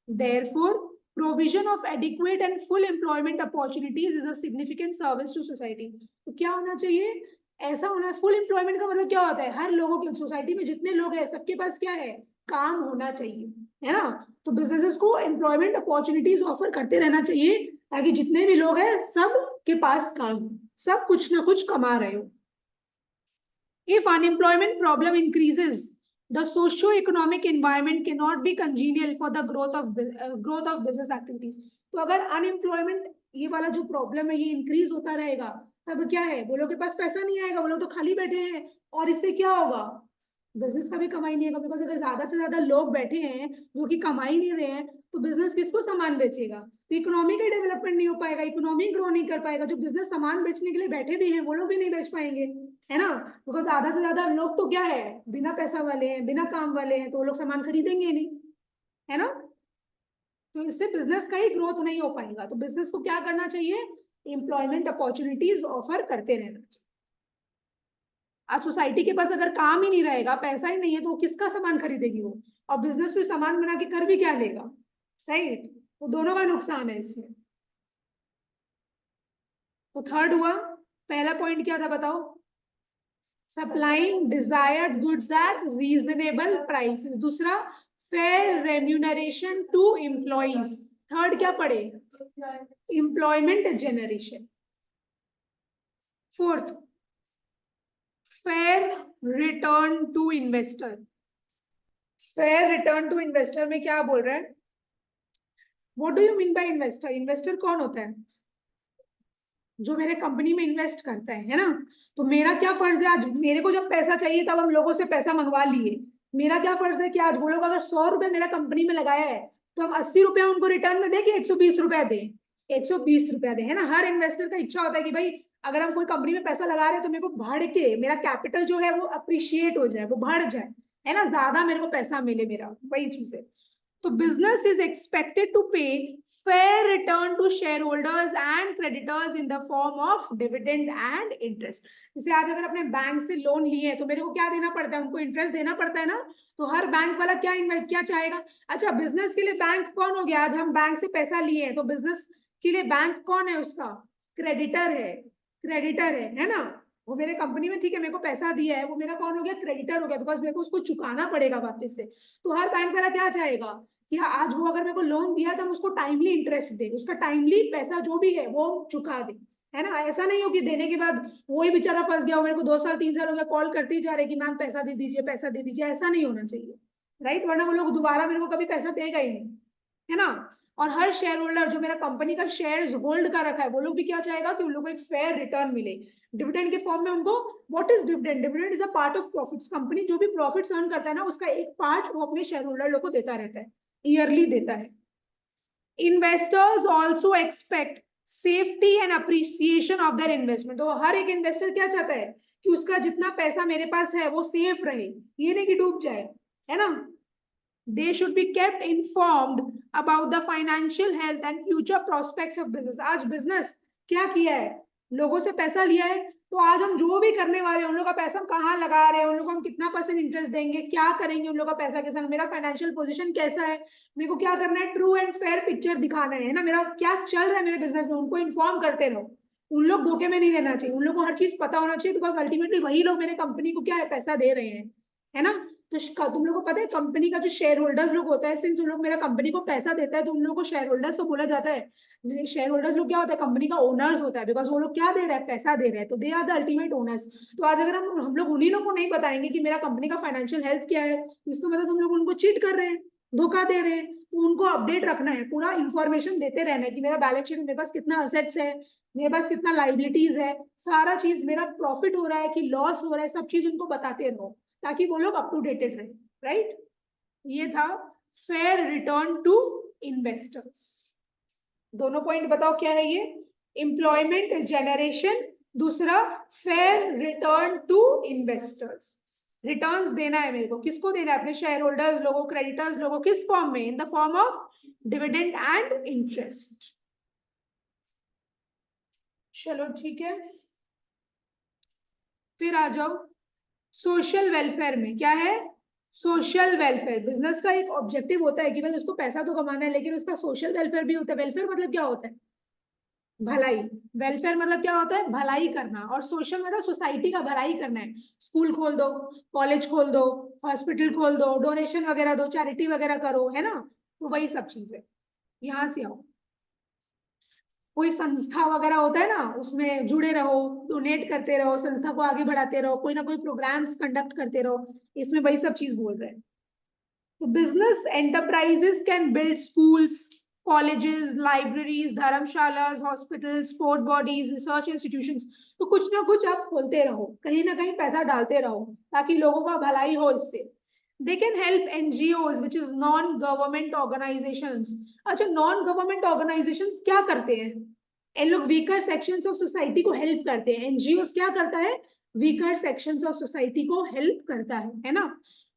Therefore, provision of adequate and full employment opportunities is a significant service to society। तो क्या होना चाहिए, ऐसा होना है, फुल एम्प्लॉयमेंट का मतलब क्या होता है, हर लोगों की सोसाइटी में जितने लोग हैं सबके पास क्या है, काम होना चाहिए, है ना। तो बिजनेसेस को एम्प्लॉयमेंट अपॉर्चुनिटीज ऑफर करते रहना चाहिए, ताकि जितने भी लोग हैं सब के पास काम हो, सब कुछ ना कुछ कमा रहे हो। If unemployment problem increases, the socio-economic environment cannot be congenial for the growth of business activities। तो अगर अनएम्प्लॉयमेंट ये वाला जो प्रॉब्लम है ये इंक्रीज होता रहेगा, तब क्या है, वो लोग के पास पैसा नहीं आएगा, वो लोग तो खाली बैठे हैं, और इससे क्या होगा, बिजनेस का भी कमाई नहीं होगा। बिकॉज अगर ज्यादा से ज्यादा लोग बैठे हैं जो कि कमाई नहीं रहे हैं, तो बिजनेस किसको सामान बेचेगा, तो इकोनॉमी का डेवलपमेंट नहीं हो पाएगा, इकोनॉमी ग्रो नहीं कर पाएगा। जो बिजनेस सामान बेचने के लिए बैठे भी हैं वो लोग भी नहीं बेच पाएंगे, है ना। बिकॉज आधा से ज्यादा लोग तो क्या है, बिना पैसा वाले हैं, बिना काम वाले हैं, तो वो लोग सामान खरीदेंगे नहीं, है ना। तो इससे बिजनेस का ही ग्रोथ नहीं हो पाएगा। तो बिजनेस को क्या करना चाहिए, एम्प्लॉयमेंट अपॉर्चुनिटीज ऑफर करते रहना चाहिए। आज सोसाइटी के पास अगर काम ही नहीं रहेगा, पैसा ही नहीं है, तो वो किसका सामान खरीदेगी वो, और बिजनेस फिर सामान बना के कर भी क्या लेगा, राइट। तो दोनों का नुकसान है इसमें। तो थर्ड हुआ, पहला पॉइंट क्या था बताओ, supplying desired goods at reasonable prices. दूसरा, fair remuneration to employees. Third क्या पढ़े, employment generation. Fourth, fair return to investor. Fair return to investor में क्या बोल रहा है, what do you mean by investor. Investor कौन होता है, जो मेरे कंपनी में इन्वेस्ट करता है ना। तो मेरा क्या फर्ज है, आज मेरे को जब पैसा चाहिए तब हम लोगों से पैसा मंगवा लिए, मेरा क्या फर्ज है कि आज वो लोग अगर 100 रुपए मेरा कंपनी में लगाया है, तो हम 80 रुपया उनको रिटर्न में दे कि 120 रुपया दे, 120 रुपया दे, है ना। हर इन्वेस्टर का इच्छा होता है कि भाई अगर हम कोई कंपनी में पैसा लगा रहे हैं तो मेरे को बढ़ के मेरा कैपिटल जो है वो अप्रिशिएट हो जाए, वो बढ़ जाए, है ना, ज्यादा मेरे को पैसा मिले, मेरा वही चीज है। तो business is expected to pay fair return to shareholders and creditors in the form of dividend and interest। जैसे आज अगर अपने बैंक से लोन लिए हैं तो मेरे को क्या देना पड़ता है, उनको इंटरेस्ट देना पड़ता है ना। तो हर बैंक वाला क्या इन्वेस्ट क्या चाहेगा, अच्छा बिजनेस के लिए बैंक कौन हो गया, आज हम बैंक से पैसा लिए हैं तो बिजनेस के लिए बैंक कौन है, उसका क्रेडिटर है, क्रेडिटर है ना। वो मेरे कंपनी में ठीक है, मेरे को पैसा दिया है, वो मेरा कौन हो गया, क्रेडिटर हो गया, बिकॉज मेरे को उसको चुकाना पड़ेगा वापस से। तो हर बैंक वाला क्या चाहेगा कि आज वो अगर मेरे को लोन दिया तो हम उसको टाइमली इंटरेस्ट दे, उसका टाइमली पैसा जो भी है वो चुका दे, है ना। ऐसा नहीं हो कि देने के बाद वही बेचारा फंस गया, मेरे को 2 साल 3 साल हो गया कॉल करते ही जा रहे कि मैम पैसा दे दीजिए, पैसा दे दीजिए, ऐसा नहीं होना चाहिए, राइट। वरना वो लोग दोबारा मेरे को कभी पैसा देगा ही नहीं, है ना। और हर शेयर होल्डर जो मेरा कंपनी का शेयर्स होल्ड कर रखा है, वो लोग भी क्या चाहेगा कि उन लोगों को एक फेयर रिटर्न मिले डिविडेंड के फॉर्म में उनको। What is dividend, dividend is a part of profits. Company जो भी प्रॉफिट्स अर्न करता है ना, उसका एक पार्ट वो अपने शेयर होल्डर लोग को देता रहता है, ईयरली देता है। Investors also expect safety and appreciation of their investment. तो हर एक इन्वेस्टर क्या चाहता है कि उसका जितना पैसा मेरे पास है वो सेफ रहे, ये नहीं कि डूब जाए, है ना। They should be kept informed about the financial health and future prospects of business। आज बिजनेस क्या किया है, लोगों से पैसा लिया है, तो आज हम जो भी करने वाले हैं, उन लोग का पैसा हम कहाँ लगा रहे हैं, उन लोग को हम कितना % इंटरेस्ट देंगे, क्या करेंगे उन लोग का पैसा के संग, मेरा फाइनेंशियल पोजीशन कैसा है, मेरे को क्या करना है, ट्रू एंड फेयर पिक्चर दिखाना है ना, मेरा क्या चल रहा है मेरे बिजनेस में, उनको इन्फॉर्म करते रहो। उन लोग धोखे में नहीं रहना चाहिए, उन लोग को हर चीज पता होना चाहिए, बिकॉज अल्टीमेटली वही लोग मेरे कंपनी को क्या है, पैसा दे रहे हैं, है ना। तो तुम लोग को पता है कंपनी का जो शेयर होल्डर्स लोग होता है, सिंस उन लोग मेरा कंपनी को पैसा देता है, तो उन लोग को शेयर होल्डर्स तो बोला जाता है। शेयर होल्डर्स लोग क्या होता है, कंपनी का ओनर्स होता है, बिकॉज वो लोग क्या दे रहे हैं, पैसा दे रहे हैं, तो they are the ultimate owners. तो आज अगर हम लोग उन्हीं लोग को नहीं बताएंगे कि मेरा कंपनी का फाइनेंशियल हेल्थ क्या है, तो इसका मतलब हम लोग उनको चीट कर रहे हैं, धोखा दे रहे हैं। तो उनको अपडेट रखना है, पूरा इंफॉर्मेशन देते रहना है कि मेरा बैलेंस शीट में मेरे पास कितना असेट्स है, मेरे पास कितना लाइबिलिटीज है, सारा चीज, मेरा प्रॉफिट हो रहा है कि लॉस हो रहा है, सब चीज उनको बताते रहो, ताकि वो लोग अप टू डेटेड रहे, राइट। ये था फेयर रिटर्न टू इन्वेस्टर्स। दोनों पॉइंट बताओ क्या है ये, एम्प्लॉयमेंट जनरेशन, दूसरा fair return to investors. Returns देना है मेरे को, किसको देना है, अपने शेयर होल्डर्स लोगों, क्रेडिटर्स लोगों, किस फॉर्म में, in the form of dividend and interest. चलो ठीक है, फिर आ जाओ सोशल वेलफेयर में। क्या है, सोशल वेलफेयर। बिजनेस का एक ऑब्जेक्टिव होता है कि भाई उसको पैसा तो कमाना है, लेकिन उसका सोशल वेलफेयर भी होता है। वेलफेयर मतलब क्या होता है, भलाई। वेलफेयर मतलब क्या होता है, भलाई करना, और सोशल मतलब सोसाइटी का भलाई करना है। स्कूल खोल दो, कॉलेज खोल दो, हॉस्पिटल खोल दो, डोनेशन वगैरह दो, चैरिटी वगैरह करो, है ना। तो वही सब चीज है। यहाँ से आओ, कोई संस्था वगैरह होता है ना, उसमें जुड़े रहो, डोनेट करते रहो, संस्था को आगे बढ़ाते रहो, कोई ना कोई प्रोग्राम्स कंडक्ट करते रहो, इसमें वही सब चीज बोल रहे हैं। तो business enterprises can build schools, colleges, libraries, धर्मशालास, hospitals, sport bodies, research institutions। तो कुछ ना कुछ आप खोलते रहो, कहीं ना कहीं पैसा डालते रहो, ताकि लोगों का भलाई हो इससे। They can help NGOs, which is non-government organizations। अच्छा, non-government organizations क्या करते हैं, ये लोग वीकर सेक्शंस ऑफ सोसाइटी को हेल्प करते हैं। एनजीओ क्या करता है, वीकर सेक्शंस ऑफ सोसाइटी को हेल्प करता है ना।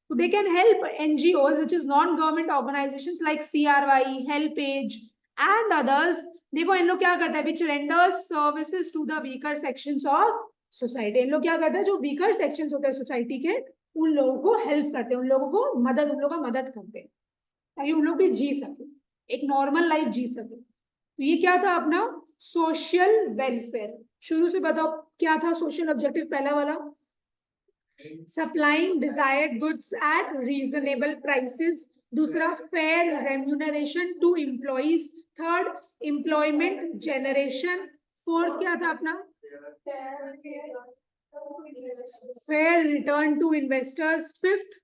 So they can help NGOs, which is non-government organizations like CRY, HelpAge, and others। देखो इन लोग क्या करता है, which renders services to the weaker sections of society। इन लोग क्या करता है, जो weaker sections होते हैं सोसाइटी के, उन लोगों को हेल्प करते हैं, उन लोगों को मदद, उन लोगों का मदद करते हैं, ताकि उन लोग भी जी सके, एक नॉर्मल लाइफ जी सके। तो ये क्या था अपना सोशल वेलफेयर। शुरू से बताओ क्या था सोशल ऑब्जेक्टिव पहला वाला, supplying desired goods at reasonable prices, दूसरा fair remuneration to employees, third employment generation, fourth क्या था अपना fair return to investors, fifth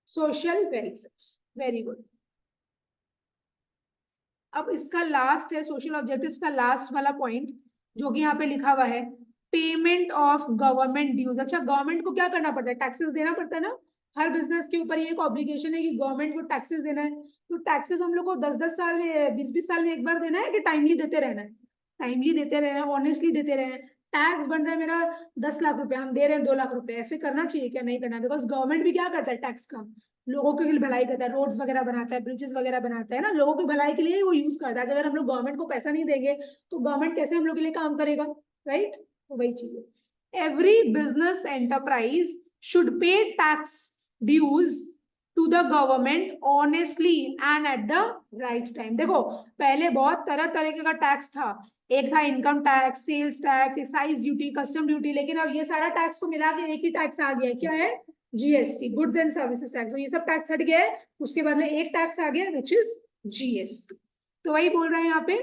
social welfare. Very good. अब इसका लास्ट है सोशल ऑब्जेक्टिव्स का लास्ट वाला पॉइंट, जो कि यहाँ पे लिखा हुआ है पेमेंट ऑफ गवर्नमेंट ड्यूज। अच्छा, गवर्नमेंट को क्या करना पड़ता है, टैक्सेस देना पड़ता है ना। हर बिजनेस के ऊपर ये एक ऑब्लिगेशन है कि गवर्नमेंट को टैक्सेस देना है। तो टैक्सेस हम लोग को 10-10 साल में, 20-20 साल में एक बार देना है, कि टाइमली देते रहना है, टाइमली देते रहना है, ऑनेस्टली देते रहना है। टैक्स बन रहा है मेरा 10 लाख रुपए, हम दे रहे हैं 2 लाख रुपए, ऐसे करना चाहिए क्या, नहीं करना। बिकॉज गवर्नमेंट भी क्या करता है, टैक्स का लोगों के लिए भलाई करता है, रोड्स वगैरह बनाता है, ब्रिजेस वगैरह बनाता है ना, लोगों की भलाई के लिए वो यूज करता है। अगर हम लोग गवर्नमेंट को पैसा नहीं देंगे, तो गवर्नमेंट कैसे हम लोग के लिए काम करेगा, राइट। तो वही चीज है, every business enterprise should pay tax dues to the government honestly and at the right time. देखो पहले बहुत तरह तरीके का टैक्स था, एक था income tax, sales tax, excise duty, custom duty, लेकिन अब ये सारा टैक्स को मिला के एक ही टैक्स आ गया है, क्या है, GST, goods and services tax. तो ये सब टैक्स हट गया है, उसके बदले एक टैक्स आ गया, विच इज जीएसटी। तो वही बोल रहे हैं यहाँ पे,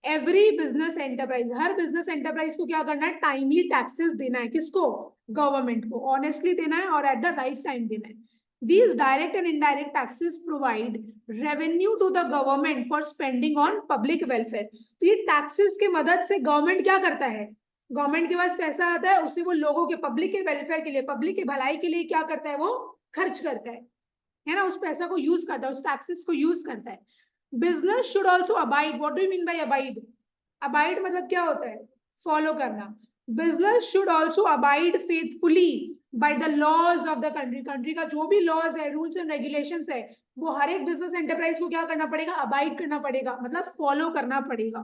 एवरी बिजनेस एंटरप्राइज, हर बिजनेस एंटरप्राइज को क्या करना है, टाइमली टैक्सेस देना है, किसको, गवर्नमेंट को, ऑनेस्टली देना है और एट द राइट टाइम देना है। These direct and indirect taxes provide revenue to the government for spending on public welfare। तो ये टैक्सेस के मदद से गवर्नमेंट क्या करता है, गवर्नमेंट के पास पैसा आता है, उससे वो लोगों के, पब्लिक के वेलफेयर के लिए, पब्लिक के भलाई के लिए क्या करता है, वो खर्च करता है ना, उस पैसा को यूज करता है, उस टैक्सेस को यूज करता है। Business should also abide, what do you mean by abide, abide मतलब क्या होता है, फॉलो करना। Business should also abide faithfully by the laws of the country, country का जो भी लॉज है, रूल्स एंड रेगुलेशंस है, वो हर एक बिजनेस एंटरप्राइज को क्या करना पड़ेगा, अबाइड करना पड़ेगा, मतलब फॉलो करना पड़ेगा।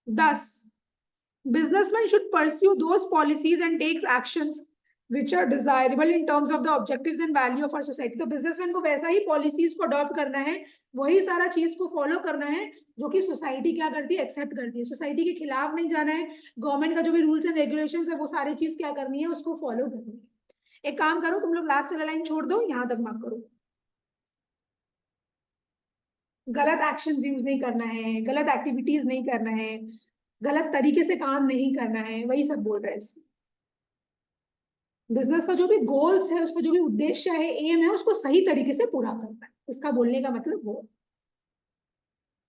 10 Businessmen should pursue those policies and takes actions which are desirable in terms of the objectives and value of our society. तो businessman को वैसा ही policies को adopt करना है, वही सारा चीज को follow करना है जो कि सोसाइटी क्या करती है, एक्सेप्ट करती है. सोसाइटी के खिलाफ नहीं जाना है. गवर्नमेंट का जो भी रूल्स एंड रेगुलेशंस है वो सारी चीज क्या करनी है, उसको फॉलो करनी है. एक काम करो, तुम लोग लास्ट वाला लाइन छोड़ दो, यहां तक मार्क करो. गलत एक्शंस यूज नहीं करना है, गलत एक्टिविटीज नहीं करना है, गलत तरीके से काम नहीं करना है, वही सब बोल रहे हैं इसमें. बिजनेस का जो भी गोल्स है, उसका जो भी उद्देश्य है, एम है, उसको सही तरीके से पूरा करना है. इसका बोलने का मतलब वो.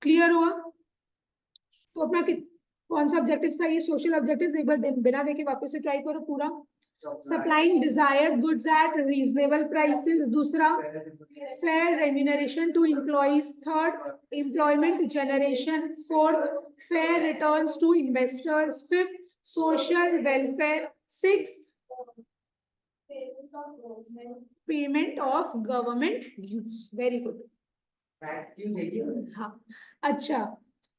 क्लियर हुआ? तो अपना कौन सा ऑब्जेक्टिव था ये? सोशल ऑब्जेक्टिव्स एक बार बिना देखे वापस से ट्राई करो पूरा. Supplying desired goods at reasonable prices. दूसरा, fair remuneration to employees. Third, employment generation. Fourth, fair returns to investors. Fifth, social welfare. Sixth, payment of government dues. Very good. हाँ, अच्छा.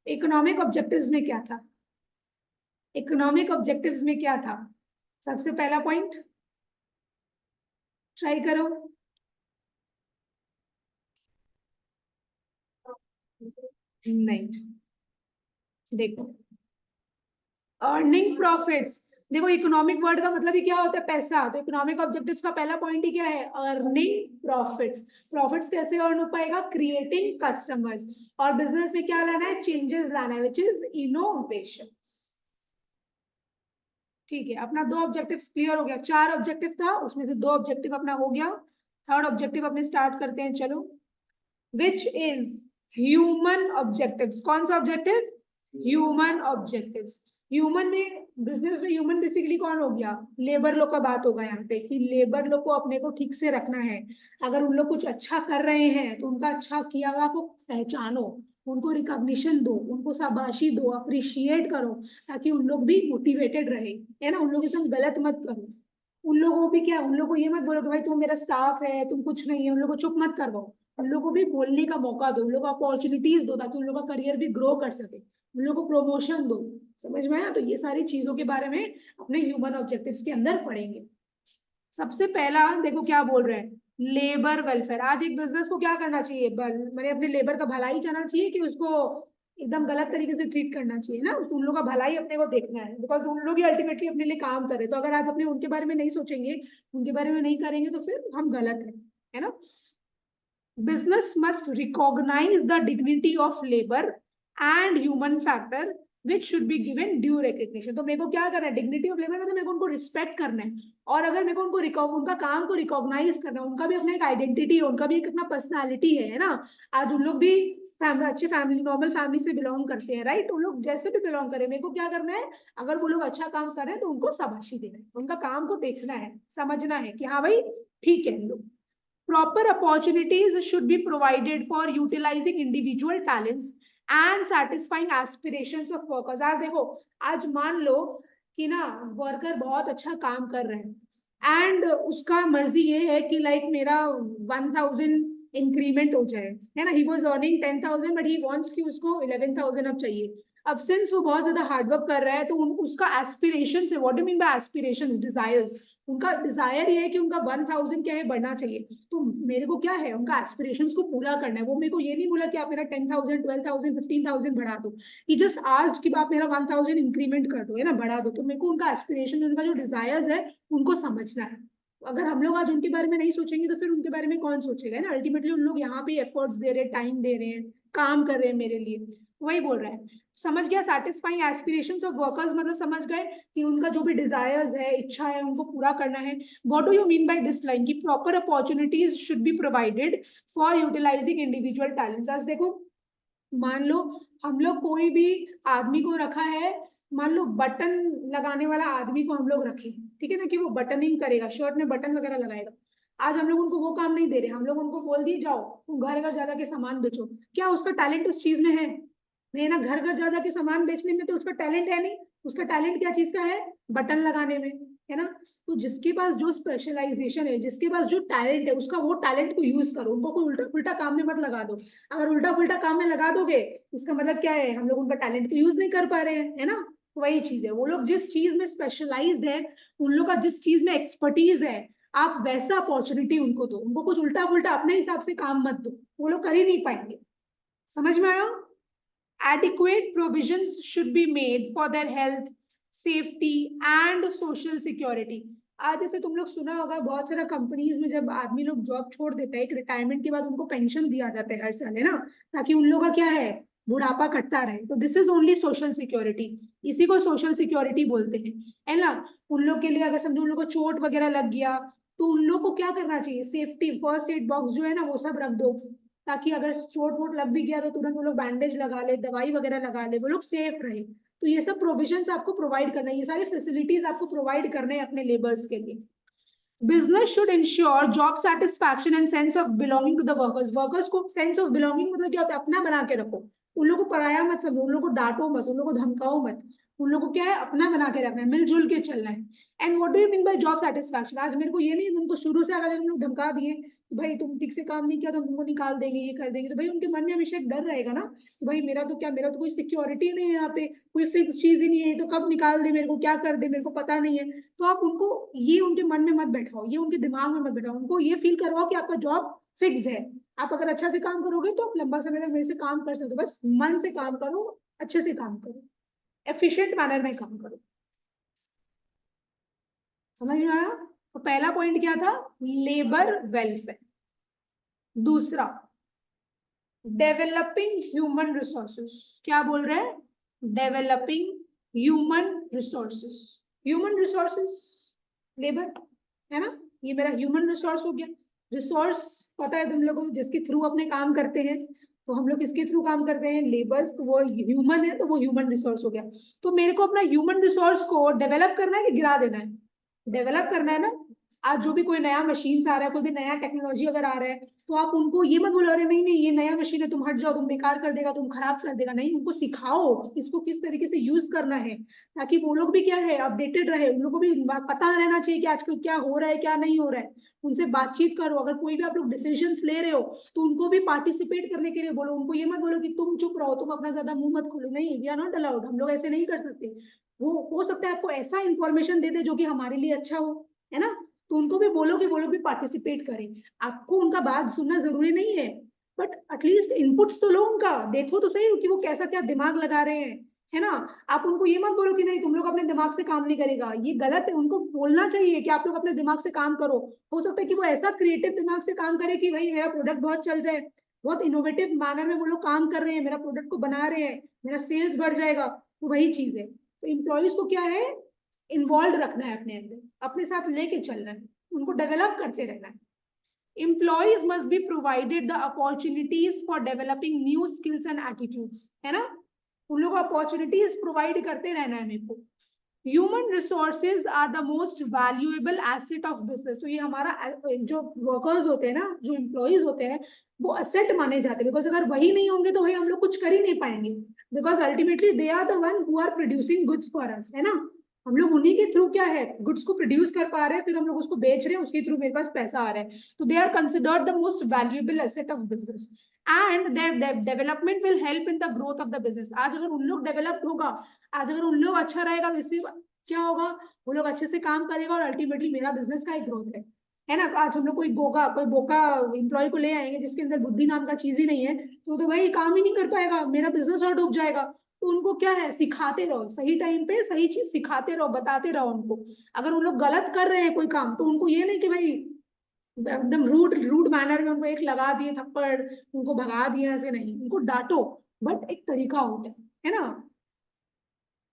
इकोनॉमिक ऑब्जेक्टिव्स में क्या था? Economic objectives में क्या था? सबसे पहला पॉइंट ट्राई करो. नहीं, देखो, अर्निंग प्रॉफिट्स. देखो, इकोनॉमिक वर्ड का मतलब ही क्या होता है? पैसा. तो इकोनॉमिक ऑब्जेक्टिव्स का पहला पॉइंट ही क्या है? Earning profits. प्रॉफिट्स कैसे अर्न हो पाएगा? Creating customers. और बिजनेस में क्या लाना है? चेंजेस लाना है, विच इज इनोवेशन. ठीक है, अपना दो ऑब्जेक्टिव्स क्लियर हो गया. 4 ऑब्जेक्टिव था, उसमें से 2 ऑब्जेक्टिव अपना हो गया. थर्ड ऑब्जेक्टिव अपने स्टार्ट करते हैं. चलो, विच इज ह्यूमन ऑब्जेक्टिव्स. कौन सा ऑब्जेक्टिव? Human objectives. ह्यूमन में, बिजनेस में ह्यूमन बेसिकली कौन हो गया? लेबर लोग का बात होगा यहाँ पे, कि लेबर लोग को अपने को ठीक से रखना है. अगर उन लोग कुछ अच्छा कर रहे हैं तो उनका अच्छा किया हुआ को पहचानो, उनको रिकॉग्निशन दो, उनको शाबाशी दो, अप्रिशिएट करो, ताकि उन लोग भी मोटिवेटेड रहे, है ना. उन लोगों के संग गलत मत करो. उन लोगों को भी क्या, उन लोगों को ये मत बोलो कि भाई तुम मेरा स्टाफ है, तुम कुछ नहीं है. उन लोगों को चुप मत करवाओ. उन लोगों को भी बोलने का मौका दो, उन लोगों को अपॉर्चुनिटीज दो, ताकि उन लोगों का करियर भी ग्रो कर सके. उन लोगों को प्रमोशन दो. समझ में आया? तो ये सारी चीजों के बारे में अपने ह्यूमन ऑब्जेक्टिव्स के अंदर पढ़ेंगे. सबसे पहला देखो क्या बोल रहे हैं, लेबर वेलफेयर. आज एक बिजनेस को क्या करना चाहिए? मैंने अपने लेबर का भलाई चाहना चाहिए कि उसको एकदम गलत तरीके से ट्रीट करना चाहिए ना. उन लोगों का भलाई अपने को देखना है, बिकॉज उन लोग ही अल्टीमेटली अपने लिए काम करे. तो अगर आज अपने उनके बारे में नहीं सोचेंगे, उनके बारे में नहीं करेंगे, तो फिर हम गलत है ना. Business must recognize the dignity of labor and human factor which should be given due recognition. तो मेरे को क्या करना है? डिग्निटी ऑफ लेबर मतलब मेरे को उनको रिस्पेक्ट करना है, और अगर मेरे को उनको उनका काम को रिकॉग्नाइज करना है. उनका भी अपना एक आइडेंटिटी है, उनका भी एक अपना पर्सनालिटी है ना. आज उन लोग भी अच्छे फैमिली, नॉर्मल फैमिली से बिलोंग करते हैं, राइट. उन लोग जैसे भी बिलोंग करें, मेरे को क्या करना है? अगर वो लोग अच्छा काम कर रहे हैं तो उनको शाबाशी देना है, उनका काम को देखना है, समझना है कि हाँ भाई ठीक है. लोग, proper opportunities should be provided for utilizing individual talents and satisfying aspirations of workers. आज देखो, आज मान लो कि ना वर्कर बहुत अच्छा काम कर रहे हैं एंड उसका मर्जी ये है कि लाइक मेरा 1000 इंक्रीमेंट हो जाए, है ना. He was earning 10,000 but he wants कि उसको 11,000 अब चाहिए. अब सिंस वो बहुत ज्यादा हार्डवर्क कर रहा है, तो उसका एस्पिरेशन है. What do mean by aspirations? Desires. उनका डिजायर ये है कि उनका 1000 क्या है, बढ़ना चाहिए. तो मेरे को क्या है? उनका एस्पिरेशंस को पूरा करना है. वो मेरे को ये नहीं बोला कि आप मेरा 10,000 12,000 15,000 बढ़ा दो. ही जस्ट आस्क्ड कि आप मेरा 1000 इंक्रीमेंट कर दो, है ना, बढ़ा दो. तो मेरे को उनका एस्पिरेशन, उनका जो डिजायर्स है, उनको समझना है. अगर हम लोग आज उनके बारे में नहीं सोचेंगे तो फिर उनके बारे में कौन सोचेगा, है ना. अल्टीमेटली उन लोग यहाँ पे एफर्ट्स दे रहे हैं, टाइम दे रहे हैं, काम कर रहे हैं मेरे लिए. वही बोल रहा है. समझ गया? सैटिस्फाइंग एस्पिरेशंस ऑफ वर्कर्स मतलब समझ गए कि उनका जो भी डिजायर्स है, इच्छा है, उनको पूरा करना है. What do you mean by this line? की proper opportunities should be provided for utilising individual talents. आज देखो, मान लो हम लोग कोई भी आदमी को रखा है, मान लो बटन लगाने वाला आदमी को हम लोग रखे, ठीक है ना, कि वो बटनिंग करेगा, शर्ट में बटन वगैरह लगाएगा. आज हम लोग उनको वो काम नहीं दे रहे. हम लोग उनको बोल दिए जाओ तुम घर घर जा के सामान बेचो. क्या उसका टैलेंट उस चीज में है? नहीं ना. घर घर जा के सामान बेचने में तो उसका टैलेंट है नहीं. उसका टैलेंट क्या चीज का है? बटन लगाने में, है ना. तो जिसके पास जो स्पेशलाइजेशन है, जिसके पास जो टैलेंट है, उसका वो टैलेंट को यूज करो. उनको कोई उल्टा पुल्टा काम में मत लगा दो. अगर उल्टा पुल्टा काम में लगा दोगे, इसका मतलब क्या है? हम लोग उनका टैलेंट को यूज नहीं कर पा रहे हैं, है ना. वही चीज है, वो लोग जिस चीज में स्पेशलाइज्ड है, उन लोग का जिस चीज में एक्सपर्टीज है, आप वैसा अपॉर्चुनिटी उनको दो, उनको कुछ उल्टा पुल्टा अपने हिसाब से काम मत दो, वो लोग कर ही नहीं पाएंगे। समझ में आया? Adequate provisions should be made for their health, safety and social security. आज जैसे तुम लोग सुना होगा, बहुत सारा कंपनीज में जब आदमी लोग जॉब छोड़ देता है, एक रिटायरमेंट के बाद उनको पेंशन दिया जाता है हर साल, है ना, ताकि उन लोगों का क्या है, बुढ़ापा कटता रहे। तो this is only social security, इसी को सोशल सिक्योरिटी बोलते हैं, है ना। उन लोग के लिए अगर समझो उन लोग को चोट वगैरह लग गया, तो उन लोग को क्या करना चाहिए, सेफ्टी फर्स्ट एड बॉक्स जो है ना वो सब रख दो, ताकि अगर चोट वोट लग भी गया तो तुरंत वो लोग बैंडेज लगा ले, दवाई वगैरह लगा ले, वो लोग सेफ रहे। तो ये सब प्रोविजंस आपको प्रोवाइड करना है, ये सारी फैसिलिटीज आपको प्रोवाइड करने हैं अपने लेबर्स के लिए। Business should ensure job satisfaction and sense of belonging to the workers. Workers को सेंस ऑफ बिलोंगिंग मतलब क्या होता है, अपना बना के रखो, उन लोगों को पराया मत समझो, उन लोगों को डांटो मत, उन लोगों को धमकाओ मत, उन लोगों को क्या है, अपना बना के रखना है, मिलजुल के चलना है। And what do you mean by job satisfaction? आज मेरे को ये नहीं, उनको शुरू से अगर हम लोग धमका दिए भाई तुम ठीक से काम नहीं किया तो हम तुमको निकाल देंगे, ये कर देंगे, तो भाई उनके मन में हमेशा एक डर रहेगा ना कि भाई मेरा तो क्या, मेरा तो कोई सिक्योरिटी नहीं है यहाँ पे, कोई फिक्स चीज ही नहीं है, तो कब निकाल दे मेरे को, क्या कर दे मेरे को पता नहीं है। तो आप उनको ये उनके मन में मत बैठाओ, ये उनके दिमाग में मत बैठाओ, उनको ये फील करवाओ कि आपका जॉब फिक्स है, आप अगर अच्छा से काम करोगे तो आप लंबा समय तक मेरे से काम कर सकते हो, बस मन से काम करो, अच्छे से काम करो, एफिशिएंट मैनर में काम करो। समझ में आया? तो पहला पॉइंट क्या था, लेबर वेलफेयर। दूसरा, डेवलपिंग ह्यूमन रिसोर्सेस। क्या बोल रहे हैं, developing human resources. Human resources labour, है ना, ये मेरा ह्यूमन रिसोर्स हो गया। रिसोर्स पता है तुम लोगों को, जिसके थ्रू अपने काम करते हैं, तो हम लोग किसके थ्रू काम करते हैं, लेबर्स, तो वो ह्यूमन है, तो वो ह्यूमन रिसोर्स हो गया। तो मेरे को अपना ह्यूमन रिसोर्स को डेवलप करना है कि गिरा देना है, डेवलप करना है ना। आज जो भी कोई नया मशीन आ रहा है, कोई भी नया टेक्नोलॉजी अगर आ रहा है, तो आप उनको ये मत बोलो अरे नहीं नहीं ये नया मशीन है, तुम हट जाओ, तुम बेकार कर देगा, तुम खराब कर देगा, नहीं, उनको सिखाओ इसको किस तरीके से यूज करना है, ताकि वो लोग भी क्या है, अपडेटेड रहे, उन लोगों को भी पता रहना चाहिए कि आजकल क्या हो रहा है क्या नहीं हो रहा है। उनसे बातचीत करो, अगर कोई भी आप लोग डिसीजन ले रहे हो तो उनको भी पार्टिसिपेट करने के लिए बोलो, उनको ये मत बोलो कि तुम चुप रहो, तुम अपना ज्यादा मुंह मत खोलो, नहीं, वी आर नॉट अलाउड, हम लोग ऐसे नहीं कर सकते। वो हो सकता है आपको ऐसा इंफॉर्मेशन दे दे जो कि हमारे लिए अच्छा हो, है ना। तो उनको भी बोलो कि वो लोग भी पार्टिसिपेट करें। आपको उनका बात सुनना जरूरी नहीं है, बट एटलीस्ट इनपुट्स तो लो उनका, देखो तो सही कि वो कैसा क्या दिमाग लगा रहे हैं, है ना। आप उनको ये मत बोलो कि नहीं तुम लोग अपने दिमाग से काम नहीं करेगा, ये गलत है, उनको बोलना चाहिए कि आप लोग अपने दिमाग से काम करो। हो सकता है कि वो ऐसा क्रिएटिव दिमाग से काम करे कि भाई मेरा प्रोडक्ट बहुत चल जाए, बहुत इनोवेटिव मैनर में वो लोग काम कर रहे हैं, मेरा प्रोडक्ट को बना रहे हैं, मेरा सेल्स बढ़ जाएगा, तो वही चीज है। तो इम्प्लॉयज को क्या है, इन्वॉल्व रखना है अपने अंदर, अपने साथ लेके चलना है, उनको डेवलप करते रहना है। Employees must be provided the opportunities for developing new skills and attitudes, है ना, उन लोगों को अपॉर्चुनिटीज प्रोवाइड करते रहना है मेरे को। Human resources are the most valuable asset of business. तो ये हमारा जो वर्कर्स होते हैं ना, जो एम्प्लॉयज होते हैं, वो असेट माने जाते हैं, बिकॉज अगर वही नहीं होंगे तो भाई हम लोग कुछ कर ही नहीं पाएंगे, because ultimately they are the one who are producing goods for us, है ना। हम लोग उन्हीं के थ्रू क्या है, गुड्स को प्रोड्यूस कर पा रहे हैं, फिर हम लोग उसको बेच रहे हैं, उसके थ्रू मेरे पास पैसा आ रहा है, तो they are considered the most valuable asset of business, and their development will help in the growth of the business. आज अगर उन लोग डेवलप्ड होगा, आज अगर उन लोग अच्छा रहेगा, तो इससे क्या होगा, वो लोग अच्छे से काम करेगा और अल्टीमेटली मेरा बिजनेस का ही ग्रोथ है ना। आज हम लोग कोई गोगा कोई बोका एम्प्लॉय को ले आएंगे जिसके अंदर बुद्धि नाम का चीज ही नहीं है, तो भाई काम ही नहीं कर पाएगा, मेरा बिजनेस और डूब जाएगा। तो उनको क्या है, सिखाते रहो, सही टाइम पे सही चीज सिखाते रहो, बताते रहो उनको। अगर उन लोग गलत कर रहे हैं कोई काम, तो उनको ये नहीं कि भाई एकदम रूड रूड मैनर में उनको एक लगा दिए थप्पड़, उनको भगा दिया, ऐसे नहीं, उनको डांटो, बट एक तरीका होता है ना।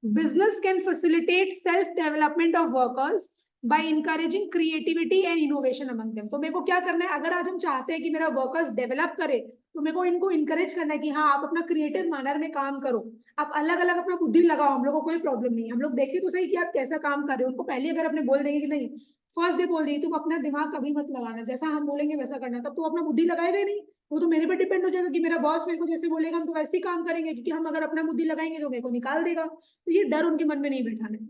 Business can facilitate self-development of workers by encouraging creativity and innovation among them. तो मेरे को क्या करना है, अगर आज हम चाहते हैं कि मेरा वर्कर्स डेवलप करे, तो मेरे को इनको इनकरेज करना है कि हाँ आप अपना क्रिएटिव मैनर में काम करो, आप अलग अलग अपना बुद्धि लगाओ, हम लोग को कोई प्रॉब्लम नहीं है, हम लोग देखें तो सही कि आप कैसा काम कर रहे हो। उनको पहले अगर अपने बोल देंगे कि नहीं, फर्स्ट डे बोल देंगे तुम अपना दिमाग कभी मत लगाना, जैसा हम बोलेंगे वैसा करना, तब तो अपना बुद्धि लगाएगा ही नहीं। वो तो मेरे पे डिपेंड हो जाएगा कि मेरा बॉस मेरे को जैसे बोलेगा हम तो वैसे ही काम करेंगे, क्योंकि हम अगर अपना बुद्धि लगाएंगे तो मेरे को निकाल देगा। तो ये डर उनके मन में नहीं बैठाना है।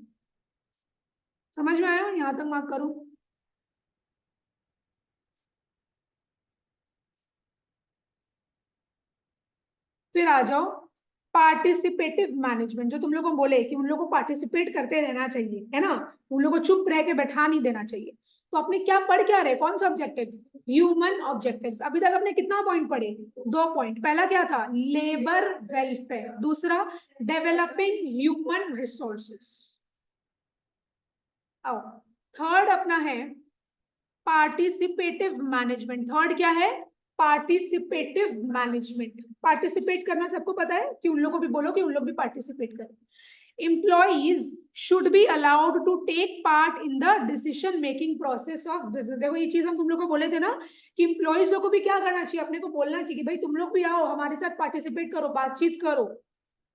समझ में आया, यहाँ तक मार्क करूं। फिर आ जाओ पार्टिसिपेटिव मैनेजमेंट, जो तुम लोग को बोले कि उन लोगों को पार्टिसिपेट करते रहना चाहिए, है ना, उन लोगों को चुप रह के बैठा नहीं देना चाहिए। तो अपने क्या पढ़ क्या रहे, कौन सा ऑब्जेक्टिव, ह्यूमन ऑब्जेक्टिव्स। अभी तक अपने कितना पॉइंट पढ़े, 2 पॉइंट। पहला क्या था, लेबर वेलफेयर, दूसरा डेवलपिंग ह्यूमन रिसोर्सेस। आओ, थर्ड अपना है पार्टिसिपेटिव मैनेजमेंट। थर्ड क्या है, पार्टिसिपेटिव मैनेजमेंट। पार्टिसिपेट करना सबको पता है कि उन लोगों को भी बोलो कि उन लोग भी पार्टिसिपेट करें। Employees should be allowed to take part in the decision making process of business। देखो ये चीज हम तुम लोग को बोले थे ना कि एम्प्लॉइज लोग को भी क्या करना चाहिए, अपने को बोलना चाहिए कि भाई तुम लोग भी आओ हमारे साथ पार्टिसिपेट करो, बातचीत करो,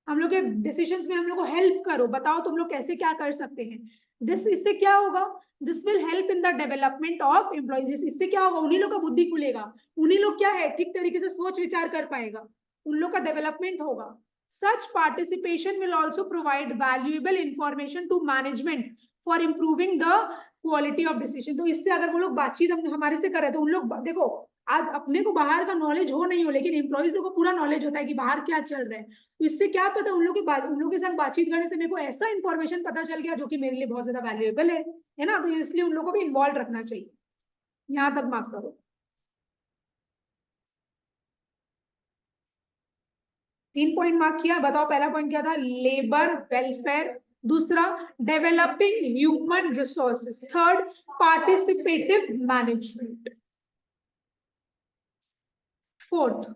हम लोग के डिसीजंस में हम लोग को हेल्प करो, बताओ तुम लोग कैसे क्या कर सकते हैं। इससे क्या होगा, this will help in the development of employees. इससे क्या होगा, उन्हीं लोग का बुद्धि खुलेगा, उन्हीं लोग क्या है ठीक तरीके से सोच विचार कर पाएगा, उन लोग का डेवलपमेंट होगा। Such participation will also provide valuable information to management for improving the quality of decision। तो इससे अगर वो लोग बातचीत हमारे से कर रहे तो उन लोग देखो, आज अपने को बाहर का नॉलेज हो नहीं हो, लेकिन एम्प्लॉइज लोग को पूरा नॉलेज होता है कि बाहर क्या चल रहा है। तो इससे क्या पता, उन लोग के साथ बातचीत करने से मेरे को ऐसा इन्फॉर्मेशन पता चल गया जो कि मेरे लिए बहुत ज्यादा वैल्यूएबल है ना। तो इसलिए उन लोग को भी इन्वॉल्व रखना चाहिए। यहाँ तक मार्क करो। 3 पॉइंट मार्क किया, बताओ पहला पॉइंट क्या था, लेबर वेलफेयर, दूसरा developing human resources, third participative management, fourth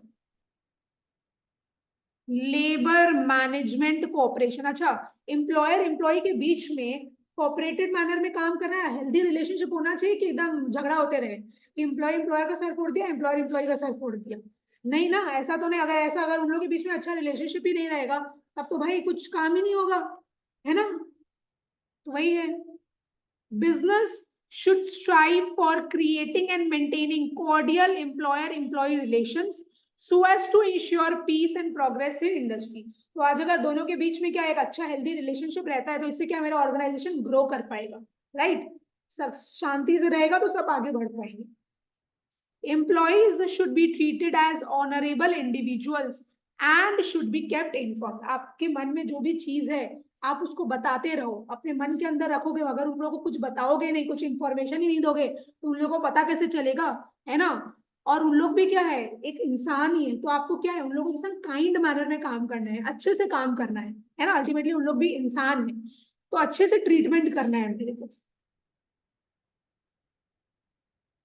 labour management cooperation. अच्छा, एम्प्लॉयर एम्प्लॉय के बीच में कोऑपरेटिव मैनर में काम करना है, हेल्दी रिलेशनशिप होना चाहिए कि एकदम झगड़ा होते रहे, एम्प्लॉय एम्प्लॉयर का सर फोड़ दिया, एम्प्लॉयर एम्प्लॉय का सर फोड़ दिया, नहीं ना, ऐसा तो नहीं। अगर उन लोगों के बीच में अच्छा रिलेशनशिप ही नहीं रहेगा तब तो भाई कुछ काम ही नहीं होगा, है ना। तो वही है, business should strive for creating and maintaining cordial employer-employee relations so as to ensure peace and progress in industry। तो आज अगर दोनों के बीच में क्या एक अच्छा हेल्दी रिलेशनशिप रहता है तो इससे क्या मेरा ऑर्गेनाइजेशन ग्रो कर पाएगा, राइट। सब शांति से रहेगा तो सब आगे बढ़ पाएंगे। Employees should be treated as honorable individuals and should be kept informed। आपके मन में जो भी चीज है आप उसको बताते रहो, अपने मन के अंदर रखोगे। अगर उन लोगों को कुछ बताओगे नहीं, कुछ इन्फॉर्मेशन ही नहीं दोगे तो उन लोगों को पता कैसे चलेगा, है ना। और उन लोग भी क्या है, एक इंसान ही है, तो आपको क्या है उन लोगों के साथ काइंड मैनर में काम करना है, अच्छे से काम करना है ना। अल्टीमेटली उन लोग भी इंसान है तो अच्छे से ट्रीटमेंट करना है मेरे को।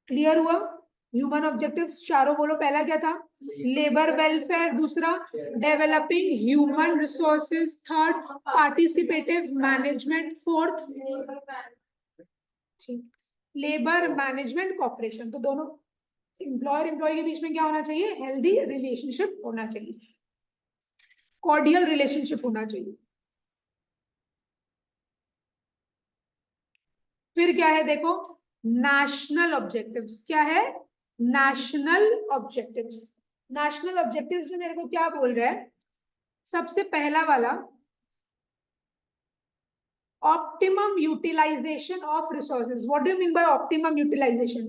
क्लियर हुआ, ह्यूमन ऑब्जेक्टिव्स चारों बोलो। पहला क्या था, लेबर वेलफेयर, दूसरा developing human resources, third participative management, fourth labour management cooperation. तो दोनों एम्प्लॉयर एम्प्लॉय के बीच में क्या होना चाहिए, हेल्दी रिलेशनशिप होना चाहिए, कॉर्डियल रिलेशनशिप होना चाहिए। फिर क्या है देखो, नेशनल ऑब्जेक्टिव्स। क्या है, नेशनल ऑब्जेक्टिव्स। नेशनल ऑब्जेक्टिव्स में मेरे को क्या बोल रहा है, सबसे पहला वाला optimum utilisation of resources. What do you mean by optimum utilisation,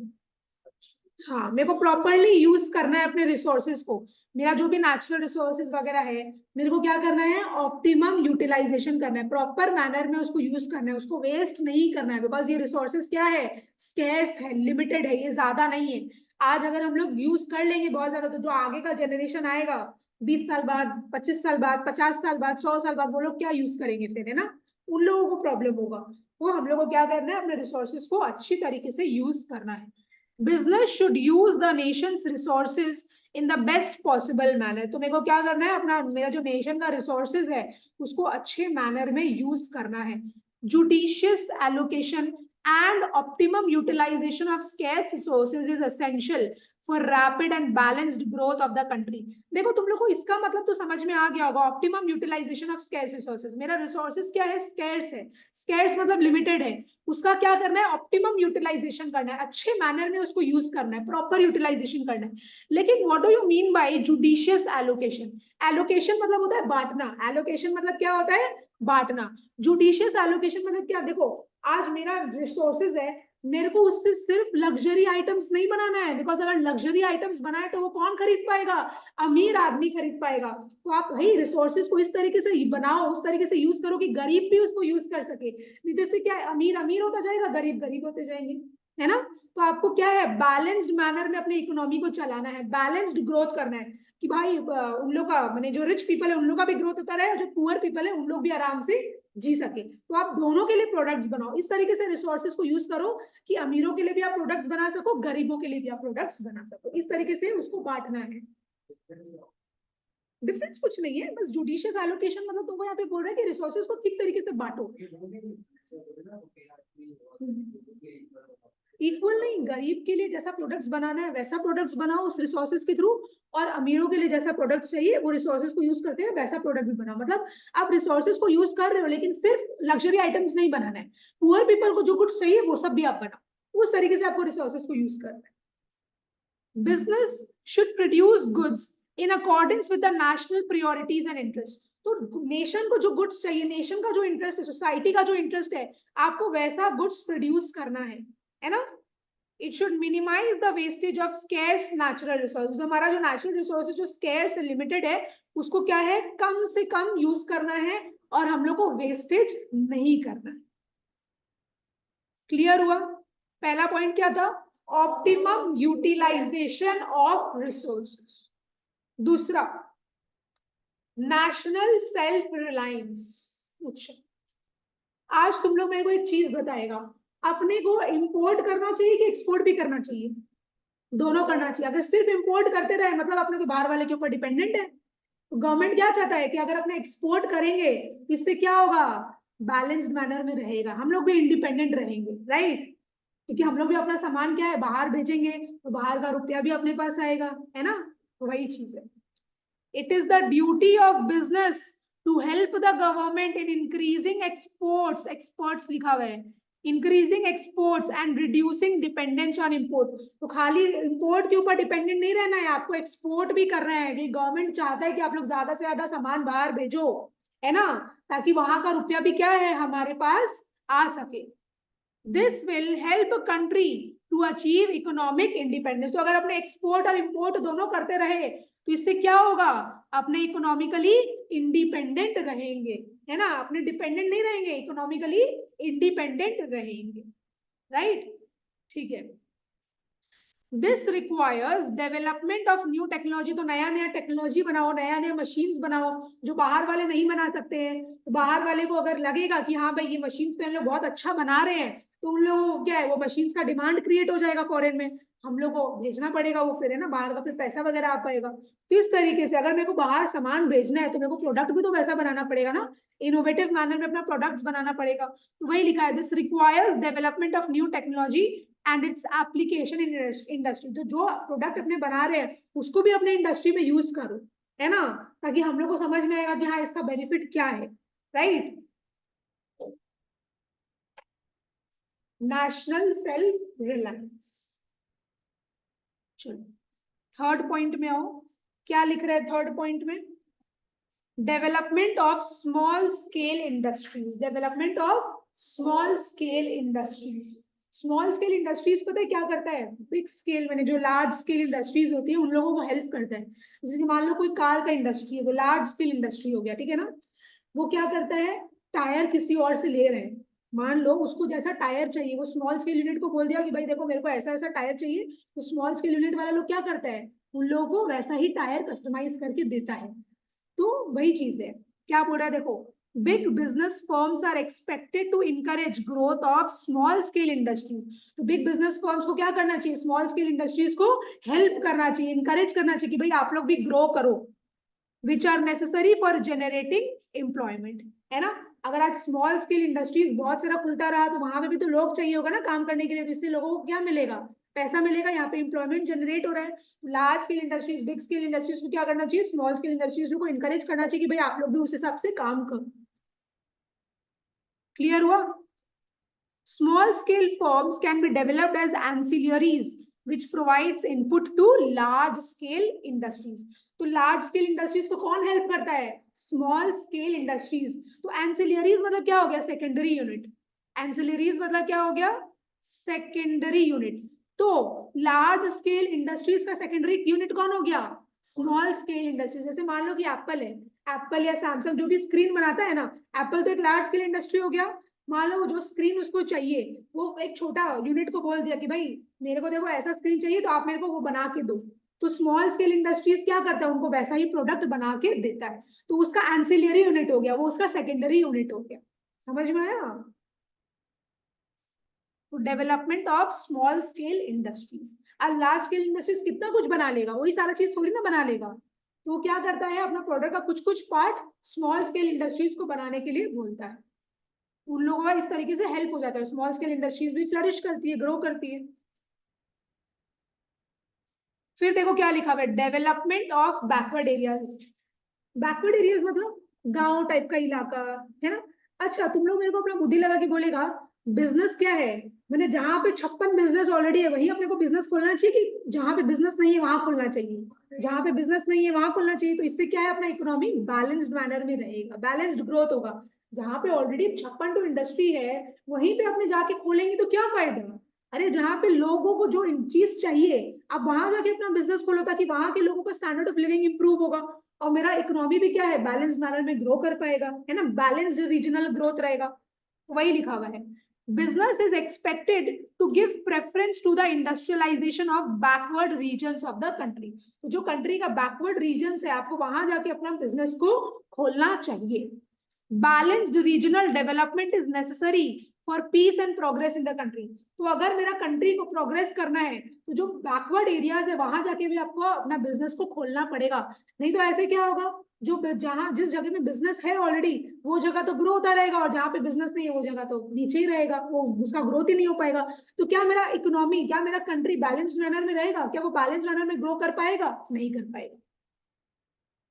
हाँ मेरे को प्रॉपरली यूज करना है अपने रिसोर्सेज को। मेरा जो भी नेचुरल रिसोर्सेज वगैरह है मेरे को क्या करना है, ऑप्टिमम यूटिलाइजेशन करना है, प्रॉपर मैनर में उसको यूज करना है, उसको वेस्ट नहीं करना है। बिकॉज ये रिसोर्सेज क्या है, स्केर्स है, लिमिटेड है, ये ज्यादा नहीं है। आज अगर हम लोग यूज कर लेंगे बहुत ज्यादा तो जो आगे का जनरेशन आएगा 20 साल बाद, 25 साल बाद, 50 साल बाद, 100 साल बाद वो लोग क्या यूज करेंगे फिर, है ना, उन लोगों को प्रॉब्लम होगा। तो हम लोग को क्या करना है, अपने रिसोर्सेज को अच्छी तरीके से यूज करना है। Business should use the Nations resources in the best possible manner. तो मेरे को क्या करना है, अपना मेरा जो नेशन का रिसोर्सेज है उसको अच्छे मैनर में यूज करना है। Judicious allocation and optimum utilization of scarce resources is essential for rapid and balanced growth of the country। देखो तुम लोग को इसका मतलब तो समझ में आ गया होगा, optimum utilisation of scarce resources. मेरा रिसोर्सेज क्या है, स्कैर्स है, स्कैर्स मतलब लिमिटेड है, उसका क्या करना है, ऑप्टिमम यूटिलाइजेशन करना है, अच्छे मैनर में उसको यूज करना है, प्रॉपर यूटिलाइजेशन करना है। लेकिन what do you mean bye judicious allocation, allocation मतलब होता है बांटना, एलोकेशन मतलब क्या होता है, बांटना। जुडिशियस एलोकेशन मतलब क्या, देखो आज मेरा रिसोर्सेज है मेरे को उससे सिर्फ लग्जरी आइटम्स नहीं बनाना है, बिकॉज अगर लग्जरी आइटम्स बनाए तो वो कौन खरीद पाएगा? अमीर आदमी खरीद पाएगा। तो आप भाई रिसोर्सेज को इस तरीके से बनाओ, उस तरीके से यूज करो कि गरीब भी उसको यूज कर सके। नहीं तो इससे क्या है, अमीर अमीर होता जाएगा, गरीब गरीब होते जाएंगे, है ना? तो आपको क्या है, बैलेंस्ड मैनर में अपने इकोनॉमी को चलाना है, बैलेंस्ड ग्रोथ करना है कि भाई उन लोग का मैंने जो रिच पीपल है उन लोग का भी ग्रोथ होता रहे और जो पुअर पीपल है उन लोग भी आराम से जी सके। तो आप दोनों के लिए प्रोडक्ट्स बनाओ, इस तरीके से रिसोर्सेज को यूज करो कि अमीरों के लिए भी आप प्रोडक्ट्स बना सको, गरीबों के लिए भी आप प्रोडक्ट्स बना सको। इस तरीके से उसको बांटना है। डिफरेंस कुछ नहीं है, बस जुडिशियस एलोकेशन मतलब तुमको यहाँ पे बोल रहा है कि रिसोर्सेज को ठीक तरीके से बांटो। इक्वल नहीं, गरीब के लिए जैसा प्रोडक्ट्स बनाना है वैसा प्रोडक्ट्स बनाओ उस रिसोर्सेज के थ्रू, और अमीरों के लिए जैसा प्रोडक्ट्स चाहिए वो रिसोर्सेज को यूज करते हैं वैसा प्रोडक्ट भी बनाओ। मतलब आप रिसोर्सेज को यूज कर रहे हो लेकिन सिर्फ लग्जरी आइटम्स नहीं बनाना है, पुअर पीपल को जो गुड्स चाहिए वो सब भी आप बनाओ, उस तरीके से आपको रिसोर्सेज को यूज करना है। Business should produce goods in accordance with the national priorities and interest. तो नेशन को जो गुड्स चाहिए, नेशन का जो इंटरेस्ट है, सोसाइटी का जो इंटरेस्ट है, आपको वैसा गुड्स प्रोड्यूस करना है ना? It should minimise the wastage of scarce natural resource. तो हमारा जो नेचुरल रिसोर्स जो स्केर्स लिमिटेड है उसको क्या है, कम से कम यूज करना है और हम लोग को वेस्टेज नहीं करना है। क्लियर हुआ? पहला पॉइंट क्या था? Optimum utilisation of resources. दूसरा, नेशनल सेल्फ रिलायंस। अच्छा, आज तुम लोग मेरे को एक चीज बताएगा, अपने को इंपोर्ट करना चाहिए कि एक्सपोर्ट भी करना चाहिए? दोनों करना चाहिए। अगर सिर्फ इंपोर्ट करते रहे मतलब अपने तो बाहर वाले के ऊपर डिपेंडेंट है। तो गवर्नमेंट क्या चाहता है कि अगर अपने एक्सपोर्ट करेंगे तो इससे क्या होगा, बैलेंस्ड मैनर में रहेगा, हम लोग भी इंडिपेंडेंट रहेंगे, राइट? क्योंकि हम लोग भी अपना सामान क्या है बाहर भेजेंगे तो बाहर का रुपया भी अपने पास आएगा, है ना? तो वही चीज है। It is the duty of business to help the government in increasing exports, exports लिखा हुआ है, increasing exports and reducing dependence on import। तो खाली import के ऊपर डिपेंडेंट नहीं रहना है, आपको एक्सपोर्ट भी करना है, कि गवर्नमेंट चाहता है कि आप लोग ज्यादा से ज्यादा सामान बाहर भेजो, है ना? ताकि वहां का रुपया भी क्या है हमारे पास आ सके। This will help country to achieve economic independence. तो अगर अपने एक्सपोर्ट और इंपोर्ट दोनों करते रहे तो इससे क्या होगा, अपने इकोनॉमिकली इंडिपेंडेंट रहेंगे, है ना? अपने डिपेंडेंट नहीं रहेंगे, इकोनॉमिकली इंडिपेंडेंट रहेंगे, राइट? ठीक है। This requires development of new technology. तो नया नया टेक्नोलॉजी बनाओ, नया नया मशीन्स बनाओ जो बाहर वाले नहीं बना सकते हैं। तो बाहर वाले को अगर लगेगा कि हाँ भाई ये मशीन तो हम लोग बहुत अच्छा बना रहे हैं, तो उन लोगों को क्या है, वो मशीन्स का डिमांड क्रिएट हो जाएगा फॉरेन में, हम लोग को भेजना पड़ेगा वो, फिर है ना बाहर का, फिर पैसा वगैरह आ पाएगा। तो इस तरीके से अगर मेरे को बाहर सामान भेजना है तो मेरे को प्रोडक्ट भी तो वैसा बनाना पड़ेगा ना, इनोवेटिव मैनर में अपना प्रोडक्ट्स बनाना पड़ेगा। तो वही लिखा है, this requires development of new technology and its application in industry. तो जो प्रोडक्ट अपने बना रहे हैं उसको भी अपने इंडस्ट्री में यूज करो, है ना? ताकि हम लोग को समझ में आएगा कि हाँ इसका बेनिफिट क्या है, राइट? National self Reliance. चलो थर्ड पॉइंट में आओ, क्या लिख रहे हैं थर्ड पॉइंट में? Development of small scale industries, development of small scale industries. Small scale industries पता है क्या करता है, बिग स्केल में जो लार्ज स्केल इंडस्ट्रीज होती है उन लोगों को हेल्प करता है। जैसे कि मान लो कोई कार का इंडस्ट्री है, वो लार्ज स्केल इंडस्ट्री हो गया, ठीक है ना? वो क्या करता है, टायर किसी और से ले रहे हैं, मान लो उसको जैसा टायर चाहिए, वो स्मॉल स्केल यूनिट को बोल दिया कि भाई देखो मेरे को ऐसा ऐसा टायर चाहिए, तो स्मॉल स्केल यूनिट वाला लोग क्या करता है, उन लोगों को वैसा ही टायर कस्टमाइज करके देता है। तो वही चीज है, क्या बोल रहा है देखो, big business firms are expected to encourage growth of small scale industries. तो बिग बिजनेस फर्म्स को क्या करना चाहिए, स्मॉल स्केल इंडस्ट्रीज को हेल्प करना चाहिए, इनकरेज करना चाहिए कि भाई आप लोग भी ग्रो करो, which are necessary for generating employment, है ना? अगर आज स्मॉल स्केल इंडस्ट्रीज बहुत सारा खुलता रहा तो वहां पे भी तो लोग चाहिए होगा ना काम करने के लिए, तो इससे लोगों को क्या मिलेगा, पैसा मिलेगा, यहाँ पे एम्प्लॉयमेंट जनरेट हो रहा है। Large scale industries, big scale industries को क्या करना चाहिए, स्मॉल स्केल इंडस्ट्रीज को इनकरेज करना चाहिए कि भाई आप लोग भी उस हिसाब से काम करो। क्लियर हुआ? Small scale firms can be developed as ancillaries which provides input to large scale industries। तो large scale industries को कौन help करता है, small scale industries। तो ancillaries मतलब क्या हो गया, secondary unit। ancillaries मतलब क्या हो गया, सेकेंडरी यूनिट। तो लार्ज स्केल इंडस्ट्रीज का सेकेंडरी यूनिट कौन हो गया? Small scale industries. जैसे मान लो कि एप्पल है, एप्पल या सैमसंग जो भी स्क्रीन बनाता है ना, एप्पल तो एक लार्ज स्केल इंडस्ट्री हो गया। मान लो जो स्क्रीन उसको चाहिए, वो एक छोटा यूनिट को बोल दिया कि भाई मेरे को देखो ऐसा स्क्रीन चाहिए, तो आप मेरे को वो बना के दो। तो स्मॉल स्केल इंडस्ट्रीज क्या करता है, उनको वैसा ही प्रोडक्ट बना के देता है। तो उसका एंसिलरी यूनिट हो गया, वो उसका सेकेंडरी यूनिट हो गया। समझ में आया? तो development of small scale industries. आज लार्ज स्केल इंडस्ट्रीज कितना कुछ बना लेगा, वही सारा चीज थोड़ी ना बना लेगा। तो वो क्या करता है, अपना प्रोडक्ट का कुछ कुछ पार्ट स्मॉल स्केल इंडस्ट्रीज को बनाने के लिए बोलता है। उन लोगों का इस तरीके से हेल्प हो जाता है, स्मॉल स्केल इंडस्ट्रीज भी फ्लरिश करती है, ग्रो करती है। फिर देखो क्या लिखा हुआ है, development of backward areas. Backward areas मतलब गांव टाइप का इलाका, है ना। अच्छा, तुम लोग मेरे को अपना बुद्धि लगा के बोलेगा बिजनेस क्या है, मैंने जहां पे 56 बिजनेस ऑलरेडी है वही अपने को बिजनेस खोलना चाहिए, कि जहां पे बिजनेस नहीं है वहां खोलना चाहिए? जहां पे बिजनेस नहीं है वहां खोलना चाहिए। तो इससे क्या है, अपना इकोनॉमी बैलेंस्ड मैनर में रहेगा, बैलेंस्ड ग्रोथ होगा। जहां पे ऑलरेडी 56 टू इंडस्ट्री है, वहीं पे अपने जाके खोलेंगे तो क्या फायदा? अरे जहाँ पे लोगों को जो चीज चाहिए, आप वहां जाके अपना बिजनेस खोलो, ताकि वहां के लोगों का स्टैंडर्ड ऑफ लिविंग इंप्रूव होगा, और मेरा इकोनॉमी भी क्या है, बैलेंस मैनर में ग्रो कर पाएगा, है ना, बैलेंस्ड रीजनल ग्रोथ रहेगा। तो वही लिखा हुआ है, business is expected to give preference to the industrialisation of backward regions of the country. तो जो कंट्री का बैकवर्ड रीजन है, आपको वहां जाके अपना बिजनेस को खोलना चाहिए। Balanced regional development is necessary for piece and progress in the country. तो अगर मेरा कंट्री को प्रोग्रेस करना है, तो जो बैकवर्ड एरियाज है वहां जाके भी आपको अपना बिजनेस को खोलना पड़ेगा। नहीं तो ऐसे क्या होगा, जो जहां जिस जगह में बिजनेस है ऑलरेडी, वो जगह तो ग्रो होता रहेगा, और जहां पे बिजनेस नहीं है वो जगह तो नीचे ही रहेगा, वो उसका ग्रोथ ही नहीं हो पाएगा। तो क्या मेरा इकोनॉमी, क्या मेरा कंट्री बैलेंस्ड मैनर में रहेगा? क्या वो बैलेंस्ड मैनर में ग्रो कर पाएगा? नहीं कर पाएगा।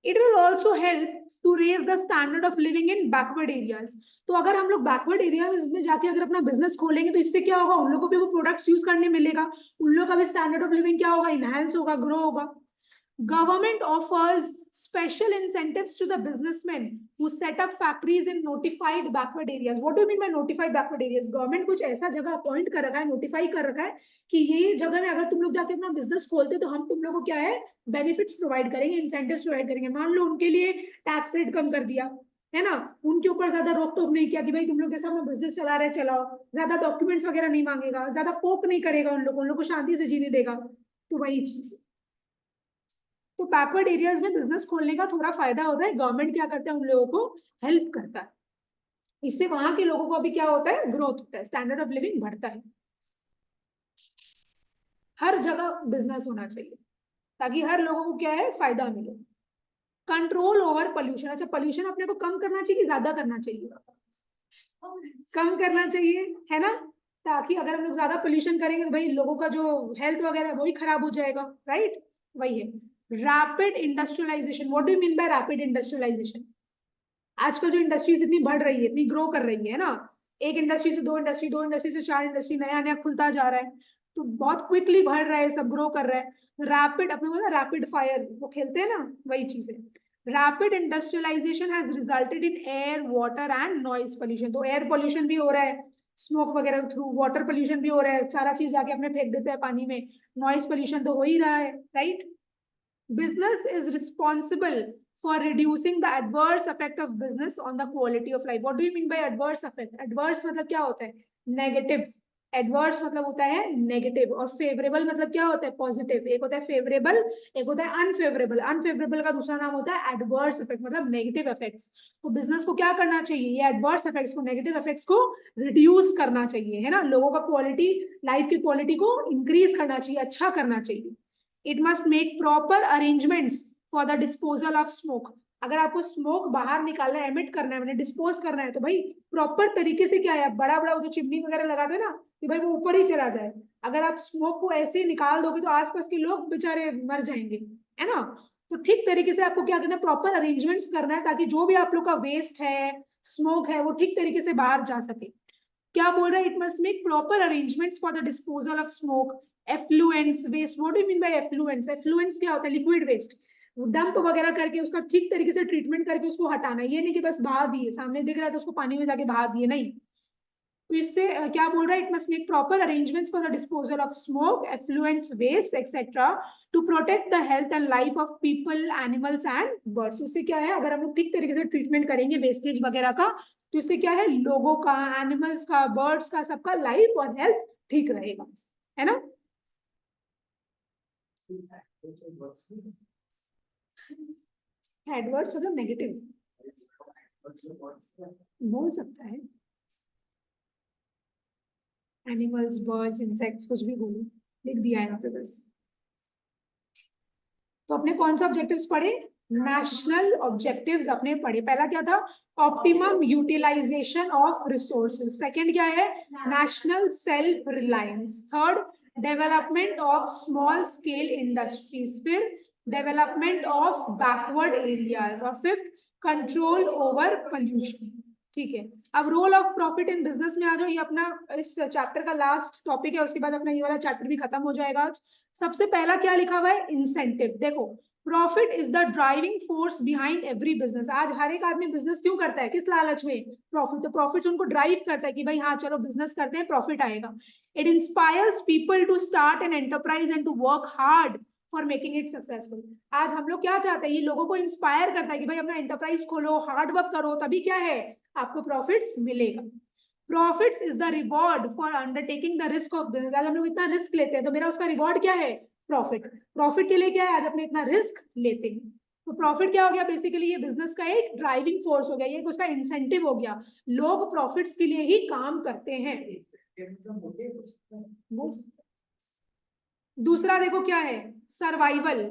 It will also help to raise the standard of living in backward areas. तो अगर हम लोग बैकवर्ड एरियाज में जाके अगर अपना बिजनेस खोलेंगे, तो इससे क्या होगा, उन लोगों को भी वो प्रोडक्ट्स यूज करने मिलेगा, उन लोगों का भी स्टैंडर्ड ऑफ लिविंग क्या होगा, इनहेंस होगा, ग्रो होगा। Government offers special incentives to the businessmen who set up factories in notified backward areas. What do you mean by notified backward areas? Government कुछ ऐसा जगह अपॉइंट कर रखा है, नोटिफाई कर रखा है कि ये जगह में अगर तुम लोग जाके अपना बिजनेस खोलते हो, तो हम तुम लोगों को क्या है, बेनिफिट्स प्रोवाइड करेंगे, इंसेंटिव्स प्रोवाइड करेंगे। मान लो उनके लिए टैक्स रेट कम कर दिया, है ना, उनके ऊपर ज्यादा रोक टोक नहीं किया कि भाई तुम लोग जैसा अपना बिजनेस चला रहे चलाओ, ज्यादा डॉक्यूमेंट्स वगैरह नहीं मांगेगा, ज्यादा पोक नहीं करेगा, उन लोग को शांति से जीने देगा। तो वही चीज, तो बैकवर्ड एरियाज में बिजनेस खोलने का थोड़ा फायदा होता है, गवर्नमेंट क्या करता है, उन लोगों को हेल्प करता है। इससे वहां के लोगों को अभी क्या होता है, ग्रोथ होता है, स्टैंडर्ड ऑफ लिविंग बढ़ता है। हर जगह बिजनेस होना चाहिए, ताकि हर लोगों को क्या है, फायदा मिले। Control over pollution. अच्छा, पोल्यूशन अपने को कम करना चाहिए कि ज्यादा करना चाहिए? कम करना चाहिए, है ना। ताकि अगर हम लोग ज्यादा पोल्यूशन करेंगे, तो भाई लोगों का जो हेल्थ वगैरह है वो ही खराब हो जाएगा, राइट। वही है rapid industrialisation. What do you mean by rapid industrialisation? आजकल जो इंडस्ट्रीज इतनी बढ़ रही है, इतनी ग्रो कर रही है ना, एक इंडस्ट्री से दो इंडस्ट्री, दो इंडस्ट्री से चार इंडस्ट्री, नया नया खुलता जा रहा है, तो बहुत क्विकली बढ़ रहा है, सब ग्रो कर रहा है। रैपिड, अपने बोला रैपिड फायर वो खेलते हैं ना, वही चीज है। Rapid industrialisation has resulted in air, water and noise pollution. तो एयर पोल्यूशन भी हो रहा है स्मोक वगैरह थ्रू, वाटर पोल्यूशन भी हो रहा है, सारा चीज जाके अपने फेंक देते हैं पानी में, नॉइज पोल्यूशन तो हो ही रहा है, right. Business is responsible for reducing the adverse effect of business on the quality of life. What do you mean by adverse effect? Adverse मतलब क्या होता है, नेगेटिव। एडवर्स मतलब होता है नेगेटिव, और फेवरेबल मतलब क्या होता है, पॉजिटिव। एक होता है फेवरेबल, एक होता है अनफेवरेबल। अनफेवरेबल का दूसरा नाम होता है एडवर्स इफेक्ट, मतलब नेगेटिव इफेक्ट्स। तो बिजनेस को क्या करना चाहिए, ये एडवर्स इफेक्ट्स को, नेगेटिव इफेक्ट्स को रिड्यूस करना चाहिए, है ना, लोगों का क्वालिटी, लाइफ की क्वालिटी को इंक्रीज करना चाहिए, अच्छा करना चाहिए। It must make proper arrangements for the disposal of smoke. अगर आपको स्मोक बाहर निकालना है, एमिट करना है, मैंने डिस्पोज करना है, तो भाई प्रॉपर तरीके से क्या है, बड़ा बड़ा जो चिमनी वगैरह लगाते हैं ना, कि भाई वो ऊपर ही चला जाए। अगर आप स्मोक को ऐसे ही निकाल दोगे, तो आसपास के लोग बेचारे मर जाएंगे, है ना। तो ठीक तरीके से आपको क्या करना है, प्रॉपर अरेंजमेंट्स करना है, ताकि जो भी आप लोग का वेस्ट है, स्मोक है, वो ठीक तरीके से बाहर जा सके। क्या बोल रहा है, it must make proper arrangements for the disposal of smoke, effluents waste. What do you mean by effluents? Effluents क्या होता है, लिक्विड वेस्ट। डंप वगैरह करके उसका ठीक तरीके से ट्रीटमेंट करके उसको हटाना, ये नहीं कि बस बहा दिए, सामने दिख रहा है तो उसको पानी में जाके बहा दिए, नहीं। तो इससे क्या बोल रहा है, it must make proper arrangements for the disposal of smoke, effluents, waste etcetera to protect the health and life of people, animals and birds. उससे क्या है, अगर हम लोग ठीक तरीके से ट्रीटमेंट करेंगे वेस्टेज वगैरह का, तो इससे क्या है, लोगों का, एनिमल्स का, बर्ड्स का, सबका लाइफ और हेल्थ ठीक रहेगा, है ना। एडवर्ड्स मतलब नेगेटिव बोल सकता है, एनिमल्स, बर्ड्स, इंसेक्ट्स, कुछ भी बोलो, लिख दिया है यहाँ पे बस। तो अपने कौन सा ऑब्जेक्टिव्स पढ़े, नेशनल ऑब्जेक्टिव्स अपने पढ़े। पहला क्या था, optimum utilisation of resources. Second क्या है, national self reliance. Third, development of small scale industries. फिर डेवलपमेंट ऑफ बैकवर्ड एरियाज। और फिफ्थ, कंट्रोल ओवर पोल्यूशन। ठीक है, अब role of profit in business में आ जाओ। ये अपना इस चैप्टर का लास्ट टॉपिक है, उसके बाद अपना ये वाला चैप्टर भी खत्म हो जाएगा आज। सबसे पहला क्या लिखा हुआ है, इंसेंटिव। देखो, profit is the driving force behind every business. आज हर एक आदमी बिजनेस क्यों करता है, किस लालच में, प्रॉफिट। तो प्रॉफिट उनको ड्राइव करता है कि भाई हाँ चलो बिजनेस करते हैं, प्रॉफिट आएगा। It inspires people to start an enterprise and to work hard for making it successful. आज हम लोग क्या चाहते हैं, ये लोगों को इंस्पायर करता है कि भाई अपना एंटरप्राइज खोलो, हार्ड वर्क करो, तभी क्या है, आपको प्रॉफिट्स मिलेगा। Profits is the reward for undertaking the risk of business. आज हम लोग इतना रिस्क लेते हैं, तो मेरा उसका रिवॉर्ड क्या है, प्रॉफिट। प्रॉफिट के लिए क्या है, आज अपने इतना रिस्क लेते हैं, तो प्रॉफिट क्या हो गया, बेसिकली ये बिजनेस का एक ड्राइविंग फोर्स हो गया, ये उसका इंसेंटिव हो गया। लोग प्रॉफिट्स के लिए ही काम करते हैं। दूसरा देखो क्या है, survival.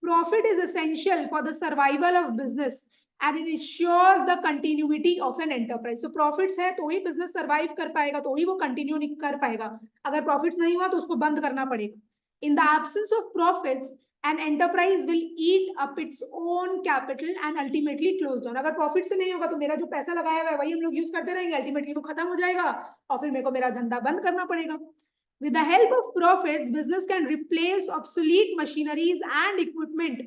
Profit is essential for the survival of business and it ensures the continuity of an enterprise. तो प्रॉफिट्स है तो ही बिजनेस सर्वाइव कर पाएगा, तो ही वो कंटिन्यू कर पाएगा। अगर प्रॉफिट्स नहीं हुआ तो उसको बंद करना पड़ेगा। In the absence of profits an enterprise will eat up its own capital and ultimately close down. अगर प्रॉफिट से नहीं होगा तो मेरा जो पैसा लगाया हुआ है वही हम लोग यूज करते रहेंगे, अल्टीमेटली वो खत्म हो जाएगा और फिर मेरे को मेरा धंधा बंद करना पड़ेगा। With the help of profits, business can replace obsolete machineries and equipment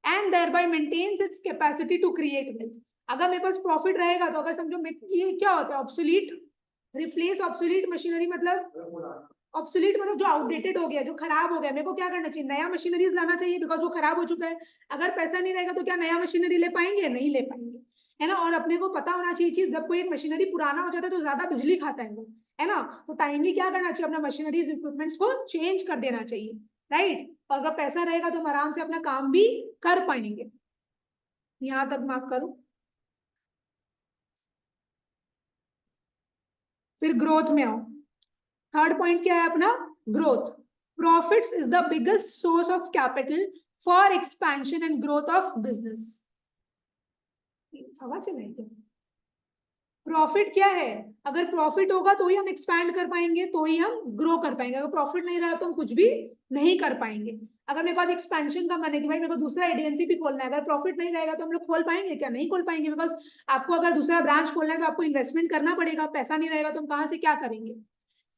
and thereby maintains its capacity to create wealth. अगर मेरे पास प्रॉफिट रहेगा तो अगर समझो ये क्या होता है, ऑब्सोलीट, रिप्लेस ऑब्सोलीट मशीनरी मतलब ऑब्सोलीट मतलब जो आउटडेटेड हो गया, जो खराब हो गया, मेरे को क्या करना चाहिए, नया मशीनरीज लाना चाहिए, बिकॉज वो खराब हो चुका है। अगर पैसा नहीं रहेगा तो क्या नया मशीनरी ले पाएंगे, नहीं ले पाएंगे, है ना। और अपने को पता होना चाहिए चीज, जब कोई एक मशीनरी पुराना हो जाता है तो ज्यादा बिजली खाता है वो, है ना। तो टाइमली क्या करना चाहिए, अपना मशीनरीज इक्विपमेंट्स को चेंज कर देना चाहिए, राइट। और अगर पैसा रहेगा तो हम आराम से अपना काम भी कर पाएंगे। यहां तक मार्क करो। फिर ग्रोथ में आओ। थर्ड पॉइंट क्या है अपना, growth. Profits is the biggest source of capital for expansion and growth of business. हवा चलाएगी, प्रॉफिट क्या है, अगर प्रॉफिट होगा तो ही हम एक्सपैंड कर पाएंगे, तो ही हम ग्रो कर पाएंगे। अगर प्रॉफिट नहीं रहा तो हम कुछ भी नहीं कर पाएंगे। अगर मेरे पास एक्सपेंशन का मन है कि भाई मेरे को दूसरा एजेंसी भी खोलना है, अगर प्रॉफिट नहीं रहेगा तो हम लोग खोल पाएंगे क्या, नहीं खोल पाएंगे, बिकॉज आपको अगर दूसरा ब्रांच खोलना है तो आपको इन्वेस्टमेंट करना पड़ेगा, पैसा नहीं रहेगा तो हम कहाँ से क्या करेंगे।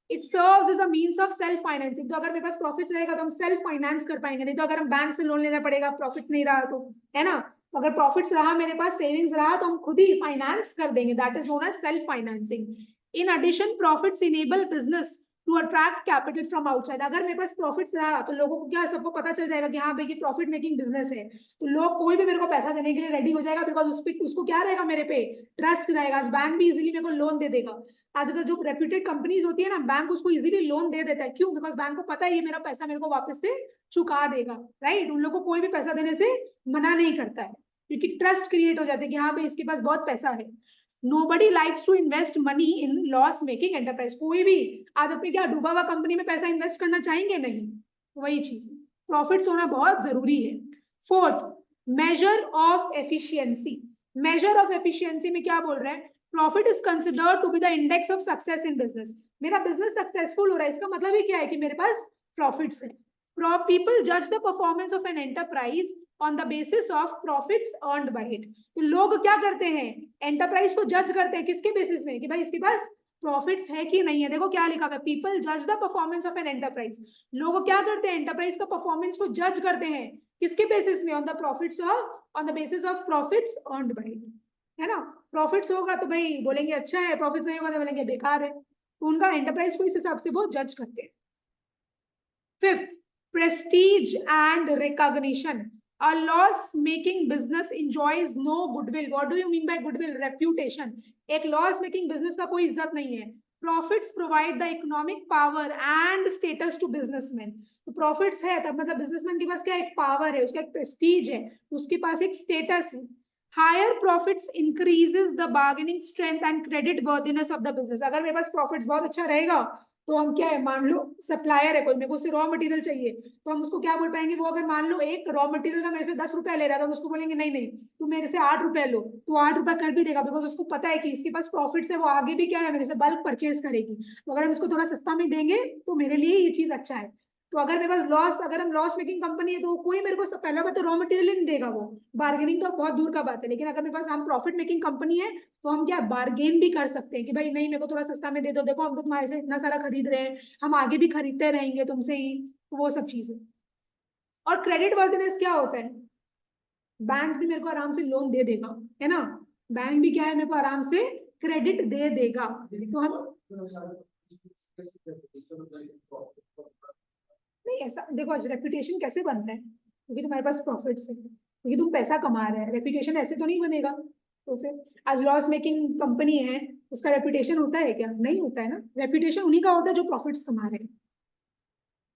It serves as a means of self financing. तो अगर मेरे पास प्रॉफिट रहेगा तो हम सेल्फ फाइनेंस कर पाएंगे, नहीं तो अगर हम बैंक से लोन लेना पड़ेगा, प्रॉफिट नहीं रहा तो, है ना। तो अगर प्रॉफिट्स रहा, मेरे पास सेविंग्स रहा, तो हम खुद ही फाइनेंस कर देंगे, that is known as self financing. In addition, profits enable business to attract capital from outside. अगर मेरे पास प्रॉफिट्स रहा तो लोगों को क्या, सबको पता चल जाएगा कि हाँ भाई ये प्रॉफिट मेकिंग बिजनेस है, तो लोग कोई भी मेरे को पैसा देने के लिए रेडी हो जाएगा, बिकॉज उसको क्या रहेगा, मेरे पे ट्रस्ट रहेगा। आज बैंक भी इजीली मेरे को लोन दे देगा। आज अगर जो रेप्यूटेड कंपनीज होती है ना, बैंक उसको इजीली लोन दे देता है, क्यों, बिकॉज बैंक को पता है ये मेरा पैसा मेरे को वापस से चुका देगा, राइट। उन लोग को कोई भी पैसा देने से मना नहीं करता है, क्योंकि ट्रस्ट क्रिएट हो जाता है कि हाँ भाई इसके पास बहुत पैसा है। Nobody likes to invest money in loss making enterprise. कोई भी आज अपनी क्या डूबा हुआ कंपनी में पैसा इन्वेस्ट करना चाहेंगे, नहीं। वही चीज है, प्रॉफिट्स होना बहुत जरूरी है। Fourth, measure of efficiency. Measure of efficiency में क्या बोल रहे हैं, profit is considered to be the index of success in business. मेरा बिजनेस सक्सेसफुल हो रहा है, इसका मतलब ही क्या है कि मेरे पास प्रॉफिट्स है। पीपल जज the performance of an enterprise on the basis of profits earned bye it. तो लोग क्या करते हैं, एंटरप्राइज को जज करते हैं किसके बेसिस में, कि भाई इसके पास प्रॉफिट्स है कि नहीं है। देखो क्या लिखा हुआ है, पीपल जज the performance of an enterprise. लोग क्या करते हैं, एंटरप्राइज का परफॉर्मेंस को जज करते हैं, किसके बेसिस में, on the profits of, on the basis of profits earned bye it, है ना। प्रॉफिट्स होगा तो भाई बोलेंगे अच्छा है, प्रॉफिट्स नहीं होगा तो बोलेंगे बेकार है। तो उनका एंटरप्राइज को इस हिसाब से वो जज करते हैं। Fifth, Prestige and recognition. A loss-making business enjoys no goodwill. What do you mean by goodwill? Reputation. एक loss-making business का कोई इज्जत नहीं है. Profits provide the economic power and status to businessmen. तो profits है तब मतलब businessman के पास क्या एक power है, उसका एक prestige है, उसके पास एक status है. Higher profits increases the bargaining strength and credit worthiness of the business. अगर मेरे पास profits बहुत अच्छा रहेगा तो हम क्या है, मान लो सप्लायर है कोई, मेरे को उससे रॉ मटेरियल चाहिए, तो हम उसको क्या बोल पाएंगे, वो अगर मान लो एक रॉ मटेरियल का मेरे से 10 रुपया ले रहा है, तो हम उसको बोलेंगे नहीं नहीं तू मेरे से 8 रुपए लो, तो 8 रुपया कर भी देगा, बिकॉज उसको पता है कि इसके पास प्रॉफिट है, वो आगे भी क्या है मेरे से बल्क परचेज करेगी, तो अगर हम इसको थोड़ा सस्ता में देंगे तो मेरे लिए ये चीज अच्छा है। तो अगर मेरे पास लॉस, अगर हम लॉस मेकिंग कंपनी है तो कोई मेरे को पहला बात तो रॉ मटेरियल नहीं देगा, वो बार्गेनिंग तो बहुत दूर का बात है। लेकिन अगर मेरे पास हम प्रॉफिट मेकिंग कंपनी है तो हम क्या बार्गेन भी कर सकते हैं कि भाई नहीं मेरे को थोड़ा सस्ता में दे दो, देखो हम तो तुम्हारे से इतना सारा खरीद रहे हैं, हम आगे भी खरीदते रहेंगे तुमसे ही, वो सब चीजें। और क्रेडिट वर्थिनेस क्या होता है, बैंक भी मेरे को आराम से लोन दे देगा, है ना, बैंक भी क्या है मेरे को आराम से क्रेडिट दे देगा। तो हम नहीं, ऐसा देखो आज रेपुटेशन कैसे बनता है, क्योंकि तुम्हारे पास प्रॉफिट्स है, क्योंकि तुम पैसा कमा रहे हैं, रेपुटेशन ऐसे तो नहीं बनेगा। तो फिर आज लॉस मेकिंग कंपनी है, उसका रेपुटेशन होता है क्या, नहीं होता है ना, रेपुटेशन उन्हीं का होता है जो प्रॉफिट्स कमा रहे हैं।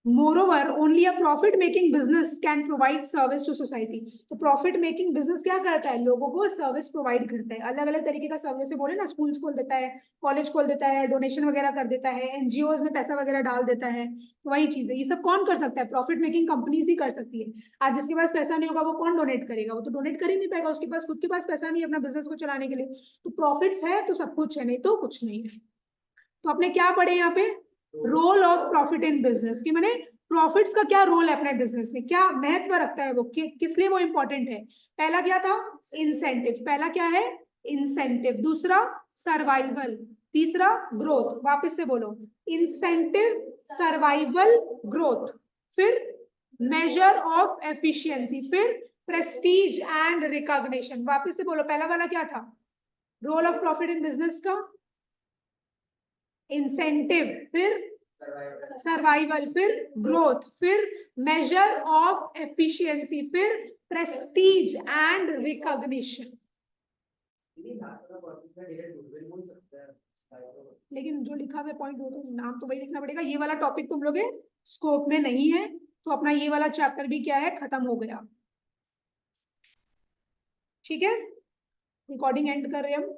Moreover, only a profit-making business can provide service to society. तो profit-making business क्या करता है, लोगों को सर्विस प्रोवाइड करता है, अलग अलग तरीके का सर्विस, बोले ना स्कूल्स खोल देता है, कॉलेज खोल देता है, डोनेशन वगैरह कर देता है, एनजीओज में पैसा वगैरह डाल देता है, तो वही चीज है, ये सब कौन कर सकता है, प्रॉफिट मेकिंग कंपनीज ही कर सकती है। आज जिसके पास पैसा नहीं होगा वो कौन डोनेट करेगा, वो तो डोनेट कर ही नहीं पाएगा, उसके पास खुद के पास पैसा नहीं है अपना बिजनेस को चलाने के लिए। तो प्रॉफिट्स है तो सब कुछ है, नहीं तो कुछ नहीं है। तो आपने क्या पढ़े यहाँ पे, role of profit in business, की मैंने प्रॉफिट्स का क्या रोल है अपने बिजनेस में, क्या महत्व रखता है वो, किस लिए वो इंपॉर्टेंट है। पहला क्या था, इंसेंटिव, पहला क्या है इंसेंटिव, दूसरा सर्वाइवल, तीसरा ग्रोथ, वापस से बोलो, इंसेंटिव, सर्वाइवल, ग्रोथ, फिर मेजर ऑफ एफिशिएंसी, फिर प्रेस्टीज एंड रिकॉग्निशन। वापस से बोलो, पहला वाला क्या था, role of profit in business का इंसेंटिव, फिर सर्वाइवल, फिर ग्रोथ, फिर मेजर ऑफ एफिशिएंसी, फिर प्रेस्टीज एंड रिकॉग्निशन। लेकिन जो लिखा हुआ पॉइंट वो तो नाम तो वही लिखना पड़ेगा, ये वाला टॉपिक तुम लोग स्कोप में नहीं है, तो अपना ये वाला चैप्टर भी क्या है, खत्म हो गया। ठीक है, रिकॉर्डिंग एंड कर रहे हैं हम।